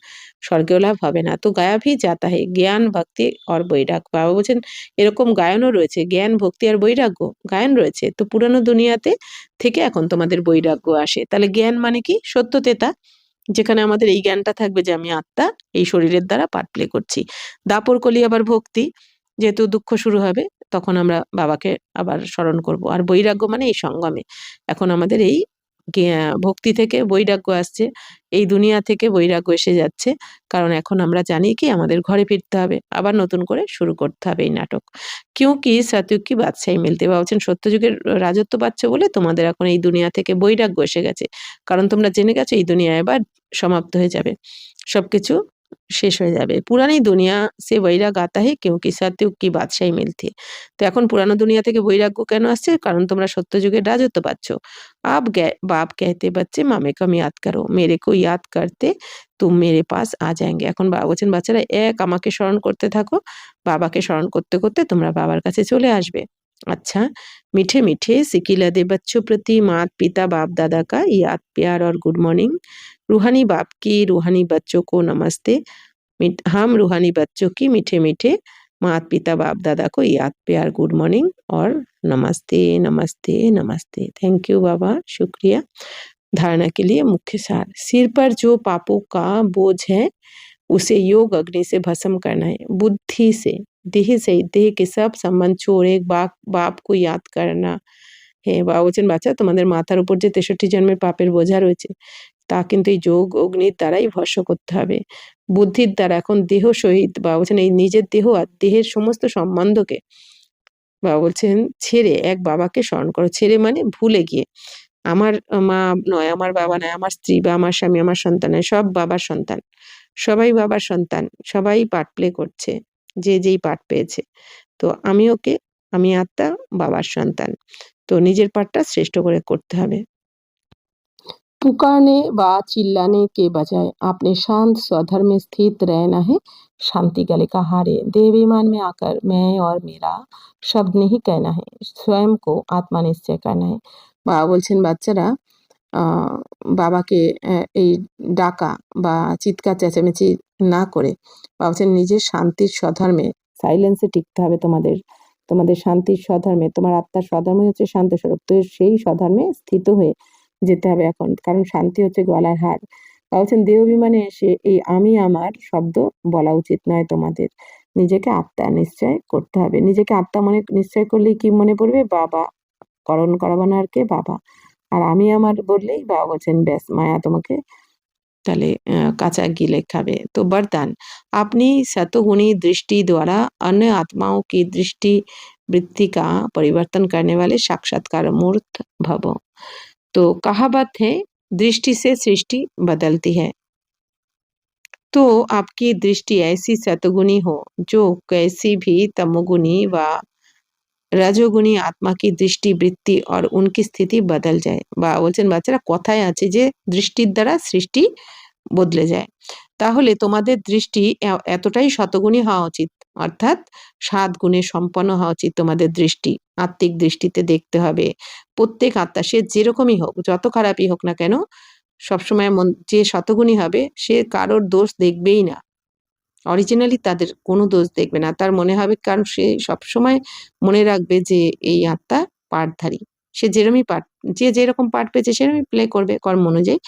স্বর্গীয় লাভ হবে না। তো গায়া ভি যাতা হে জ্ঞান ভক্তি আর বৈরাগ্য। বাবা বলছেন এরকম গায়নও রয়েছে, জ্ঞান ভক্তি আর বৈরাগ্য গায়ন রয়েছে। তো পুরানো দুনিয়াতে থেকে এখন তোমাদের বৈরাগ্য আসে। তাহলে জ্ঞান মানে কি? সত্যতেতা, যেখানে আমাদের এই জ্ঞানটা থাকবে যে আমি আত্মা, এই শরীরের দ্বারা পার্ট প্লে করছি। দাপর কলি আবার ভক্তি, যেহেতু দুঃখ শুরু হবে তখন আমরা বাবাকে আবার স্মরণ করব। আর বৈরাগ্য মানে এই সঙ্গমে এখন আমাদের এই ভক্তি থেকে বৈরাগ্য আসছে, এই দুনিয়া থেকে বৈরাগ্য এসে যাচ্ছে। কারণ এখন আমরা জানি কি আমাদের ঘরে ফিরতে হবে, আবার নতুন করে শুরু করতে হবে এই নাটক। কিউকি সতযুগ কি বাদশাহী মিলতে, বা বলছেন সত্যযুগের রাজত্ব পাচ্ছ বলে তোমাদের এখন এই দুনিয়া থেকে বৈরাগ্য এসে গেছে। কারণ তোমরা জেনে গেছো এই দুনিয়া এবার সমাপ্ত হয়ে যাবে, সবকিছু শেষ হয়ে যাবে। পুরানি দুনিয়া সে বৈরাগ আতা হে ক্যোंकि সতযুগ কি বাদশাহী মিলতি। তো এখন পুরানো দুনিয়া থেকে বৈরাগ্য কেন আসছে? কারণ তোমরা সত্যযুগের রাজত্ব পাচ্ছ। আব বাপ कहते बच्चे मामे कम याद करो, मेरे को याद करते तुम मेरे पास आ जाएंगे। এখন বাবা বলছেন বাচ্চারা এক আমাকে স্মরণ করতে থাকো, বাবাকে স্মরণ করতে করতে তোমরা বাবার কাছে চলে আসবে। अच्छा मीठे मीठे सिकिलदे बच्चों प्रति माता पिता बाप दादा का याद प्यार और गुड मॉर्निंग। रूहानी बाप की रूहानी बच्चों को नमस्ते। हम रूहानी बच्चों की मीठे मीठे माता पिता बाप दादा को याद प्यार गुड मॉर्निंग और नमस्ते नमस्ते नमस्ते। थैंक यू बाबा, शुक्रिया। धारणा के लिए मुख्य सार, सिर पर जो पापों का बोझ है उसे योग अग्नि से भस्म करना है। बुद्धि से देह के सब संबंध छोड़ एक बाप को याद करना है। বাবা বলছেন বাচ্চা তোমাদের মাথার উপর যে 63 জন্মের পাপের বোঝা রয়েছে তা কিন্তু এই যোগ অগ্নির দ্বারাই ভস্ম করতে হবে। বুদ্ধির দ্বারা এখন দেহ সহিত, বাবা বলছেন এই নিজের দেহ আর দেহের সমস্ত সম্বন্ধকে বাবা বলছেন ছেড়ে এক বাবাকে স্মরণ করো। ছেড়ে মানে ভুলে গিয়ে, আমার মা নয়, আমার বাবা নয়, আমার স্ত্রী বা আমার স্বামী, আমার সন্তান নয়, সব বাবার সন্তান, সবাই বাবার সন্তান, সবাই পার্ট প্লে করছে, যে যেই পার্ট পেয়েছে। তো আমি ওকে, আমি আত্মা, বাবার সন্তান। তো নিজের পার্টটা শ্রেষ্ঠ করে করতে হবে। पुकारने व चिल्लाने के बजाय आपने शांत स्वधर्म में स्थित रहना है। शांति गले का हार है। देवाभिमान में आकर मैं और मेरा शब्द नहीं कहना है, स्वयं को आत्मा निश्चय करना है। বাবা বলছেন বাচ্চারা বাবাকে এই ডাকা বা চিৎকার চেঁচামেচি না করে বাবা বলছেন নিজের শান্তির স্বধর্মে, সাইলেন্সে টিকতে হবে তোমাদের। তোমাদের শান্তির স্বধর্মে, তোমার আত্মার স্বধর্মই হচ্ছে শান্ত স্বরূপ। তো সেই স্বধর্মে স্থিত হয়ে যেতে হবে এখন, কারণ শান্তি হচ্ছে গলার হার। বাবা বলছেন দেহ অভিমানে এসে এই আমি আমার শব্দ বলা উচিত নয় তোমাদের। নিজেকে আত্মা নিশ্চয় করতে হবে। নিজেকে আত্মা মনে নিশ্চয় করলেই কি মনে পড়বে? বাবা। করণ করাবানার কে? বাবা। আর আমি আমার বললেই বাবা বলছেন ব্যাস মায়া তোমাকে তাহলে কাঁচা गीले खावे। तो वरदान, अपनी सतोगुणी दृष्टि द्वारा अन्य आत्माओं की दृष्टि वृत्ति का परिवर्तन करने वाले साक्षात्कार मूर्त भव। तो कहावत है दृष्टि से सृष्टि बदलती है। तो आपकी दृष्टि ऐसी सतगुणी हो जो कैसी भी तमोगुणी व রজোগুণী আত্মা কি দৃষ্টি বৃত্তি আর উনকি স্থিতি বদল যায়। বা বলছেন বাচ্চারা কথায় আছে যে দৃষ্টির দ্বারা সৃষ্টি বদলে যায়। তাহলে তোমাদের দৃষ্টি এতটাই শতগুণী হওয়া উচিত, অর্থাৎ 7 গুণে সম্পন্ন হওয়া উচিত তোমাদের দৃষ্টি। আত্মিক দৃষ্টিতে দেখতে হবে প্রত্যেক আত্মা, সে যেরকমই হোক, যত খারাপই হোক না কেন, সবসময় যে শতগুণী হবে সে কারোর দোষ দেখবেই না, অরিজিনালি তাদের কোনো দোষ দেখবে না। তার মনে হবে, কারণ সে সবসময় মনে রাখবে যে এই আত্মা পার্টধারী, সে যে যেরকম পার্ট পেয়েছে সেরকমই প্লে করবে কর্ম অনুযায়ী।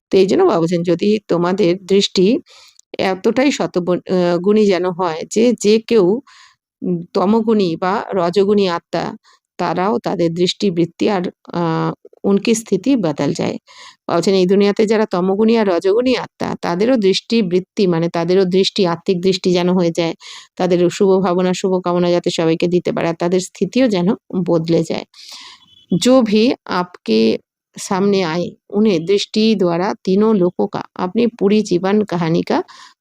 তো এই জন্য বাবা বলছেন যদি তোমাদের দৃষ্টি এতটাই গুণী যেন হয় যে কেউ তমগুণী বা রজগুণী আত্মা, তারাও তাদের দৃষ্টিবৃত্তি আর উনকি স্থিতি বদল যায়। বলছেন এই দুনিয়াতে যারা তমগুণী আর রজগুণী আত্মা, তাদেরও দৃষ্টিবৃত্তি মানে তাদেরও দৃষ্টি, আত্মিক দৃষ্টি যেন হয়ে যায়, তাদের শুভ ভাবনা শুভ কামনা যাতে সবাইকে দিতে পারে, আর তাদের স্থিতিও যেন বদলে যায়। जो भी आपके सामने आए उन्हें दृष्टि द्वारा तीनों लोगों का अपनी पूरी जीवन कहानी का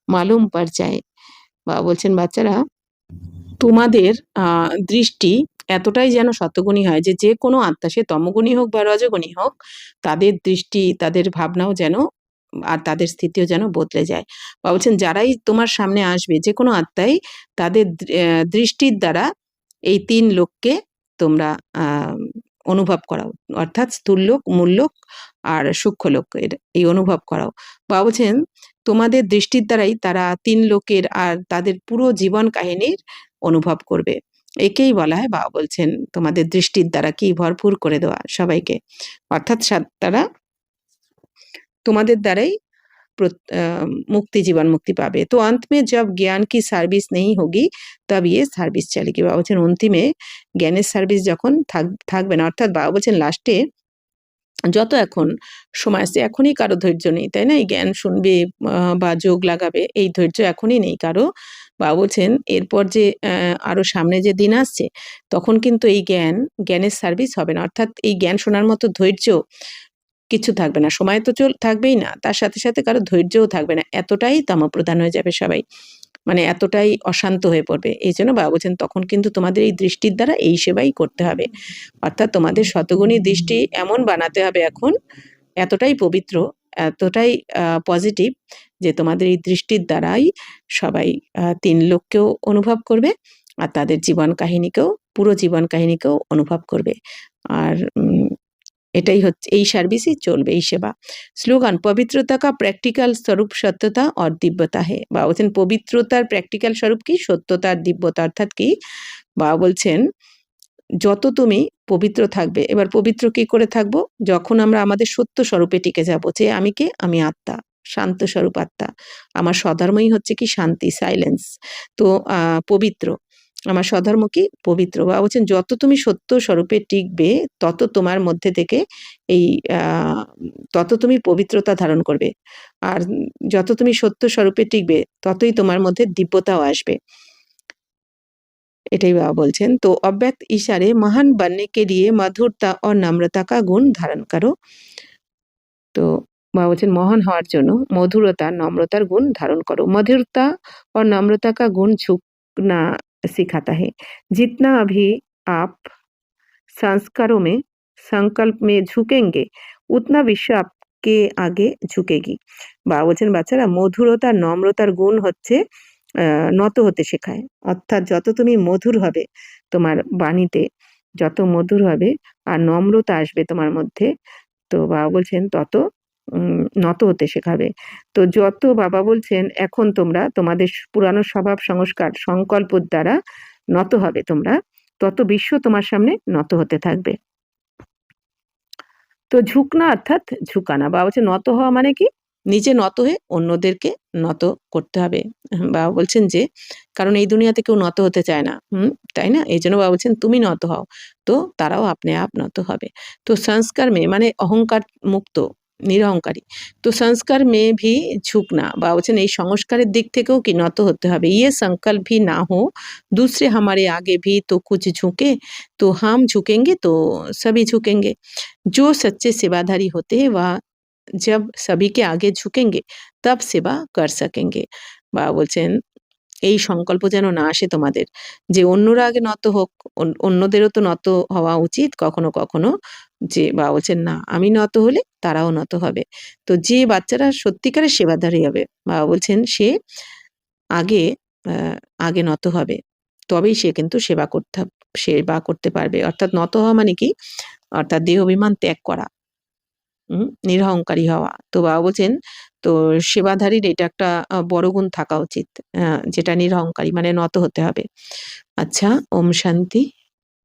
मालूम पड़ जाए। বা বলছেন বাচ্চারা তোমাদের দৃষ্টি এতটাই যেন সত্ত্বগুণী হয় যে যে কোনো আত্মা, সে তমগুণী হোক বা রজগুণী হোক, তাদের দৃষ্টি, তাদের ভাবনাও যেন আর তাদের স্থিতিও যেন বদলে যায়। বা বলছেন যারাই তোমার সামনে আসবে, যে কোনো আত্মাই, তাদের দৃষ্টির দ্বারা এই ৩ লোককে তোমরা অনুভব করাও, অর্থাৎ স্থূললোক, মূললোক আর সূক্ষ্মলোক, এই অনুভব করাও। বা বলছেন তোমাদের দৃষ্টির দ্বারাই তারা ৩ লোকের আর তাদের পুরো জীবন কাহিনীর অনুভব করবে। একেই বলা হয়, বাবা বলছেন তোমাদের দৃষ্টির দ্বারা কি ভরপুর করে দেওয়া সবাইকে, অর্থাৎ তারা তোমাদের দ্বারাই मुक्ति, जीवन मुक्ति पावे। तो अंत में जब ज्ञान की सर्विस नहीं होगी तब ये সার্ভিস চালিয়ে বাবা বলছেন অন্তিমে জ্ঞানের সার্ভিস যখন থাকবে না, অর্থাৎ বাবা বলছেন লাস্টে যত এখন সময় আসছে, এখনই কারো ধৈর্য নেই, তাই না? এই জ্ঞান শুনবে বা যোগ লাগাবে, এই ধৈর্য এখনই নেই কারো। বাবা বলছেন এরপর যে আরো সামনে যে দিন আসছে, তখন কিন্তু এই জ্ঞানের সার্ভিস হবে না, অর্থাৎ এই জ্ঞান শোনার মতো ধৈর্য কিছু থাকবে না, সময় তো থাকবেই না, তার সাথে সাথে কারো ধৈর্যও থাকবে না, এতটাই তমপ্রধান হয়ে যাবে সবাই, মানে এতটাই অশান্ত হয়ে পড়বে। এই জন্য বাবা বলছেন তখন কিন্তু তোমাদের এই দৃষ্টির দ্বারা এই সেবাই করতে হবে, অর্থাৎ তোমাদের শতগুণী দৃষ্টি এমন বানাতে হবে এখন, এতটাই পবিত্র, এতটাই পজিটিভ, যে তোমাদের এই দৃষ্টির দ্বারাই সবাই ৩ লোককেও অনুভব করবে আর তাদের জীবন কাহিনীকেও, পুরো জীবন কাহিনীকেও অনুভব করবে। আর এটাই হচ্ছে, এই সার্ভিসই চলবে, এই সেবা। স্লোগান, পবিত্রতা কা প্র্যাকটিক্যাল স্বরূপ সত্যতা আর দিব্যতা হে। বাবা বলছেন পবিত্রতার প্র্যাকটিক্যাল স্বরূপ কি? সত্যতা আর দিব্যতা, অর্থাৎ কি? বাবা বলছেন যত তুমি পবিত্র থাকবে, এবার পবিত্র কি করে থাকবো? যখন আমরা আমাদের সত্য স্বরূপে টিকে যাবো, যে আমি কে? আমি আত্মা, শান্ত স্বরূপ আত্মা, আমার স্বধর্মই হচ্ছে কি? শান্তি, সাইলেন্স। তো পবিত্র, আমার স্বধর্ম কি? পবিত্র। বা বলছেন যত তুমি সত্য স্বরূপে টিকবে, তত তোমার মধ্যে থেকে এই তত তুমি পবিত্রতা ধারণ করবে, আর যত তুমি সত্য স্বরূপে টিকবে, ততই তোমার মধ্যে দিব্যতাও আসবে। এটাই বাবা বলছেন। তো अव्यक्त इशारे महान बनने के लिए मधुरता और नम्रता का गुण धारण करो। तो বাবা বলছেন মহান হওয়ার জন্য মধুরতা, নম্রতার গুণ ধারণ করো। मधुरता और नम्रता का गुण झुकना सिखाता है। जितना अभी आप संस्कारों में, संकल्प में झुकेंगे, उतना विश्व आपके आगे झुकेगी। বাবা বলছেন বাচ্চারা মধুরতা, নম্রতার গুণ হচ্ছে নত হতে শেখায়, অর্থাৎ যত তুমি মধুর হবে, তোমার বাণীতে যত মধুর হবে আর নম্রতা আসবে তোমার মধ্যে, তো বাবা বলছেন তত নত হতে শেখাবে। তো যত বাবা বলছেন এখন তোমরা তোমাদের পুরানো স্বভাব, সংস্কার, সংকল্পের দ্বারা নত হবে তোমরা, তত বিশ্ব তোমার সামনে নত হতে থাকবে। তো ঝুঁকনা অর্থাৎ ঝুঁকানা, বাবা বলছে নত হওয়া মানে কি? নিজে নত হয়ে অন্যদেরকে নত করতে হবে। বাবা বলছেন যে কারণ এই দুনিয়াতে কেউ নত হতে চায় না, তাই না? এই জন্য বাবা বলছেন তুমি নত হও, তো তারাও আপনি আপ নত হবে। তো সংস্কার মে মানে অহংকার মুক্ত, নিরহংকারী। তো সংস্কার মে ভি ঝুঁকনা, বাবা বলছেন এই সংস্কারের দিক থেকেও কি নত হতে হবে। ইয়ে সংকল্প ভি না হো दूसरे हमारे आगे भी तो कुछ झुके, तो हम झुकेंगे तो सभी झुकेंगे। जो सच्चे सेवाधारी होते हैं वह जब सभी के आगे झुकेंगे तब सेवा कर सकेंगे। বাবা বলছেন এই সংকল্প যেন না আসে তোমাদের যে অন্যরা আগে নত হোক, অন্যদেরও তো নত হওয়া উচিত কখনো কখনো, যে বাবা বলছেন না, আমি নত হলে তারাও নত হবে। তো যে বাচ্চারা সত্যিকারের সেবাধারী হবে, বাবা বলছেন সে আগে আগে নত হবে, তবেই সে কিন্তু সেবা করতে পারবে। অর্থাৎ নত হওয়া মানে কি? অর্থাৎ দেহাভিমান ত্যাগ করা, নিরহংকারী হওয়া। তো বাবা বলছেন তো সেবাধারীর এটা একটা বড় গুণ থাকা উচিত, যেটা নিরহংকারী, মানে নত হতে হবে। আচ্ছা, ওম শান্তি।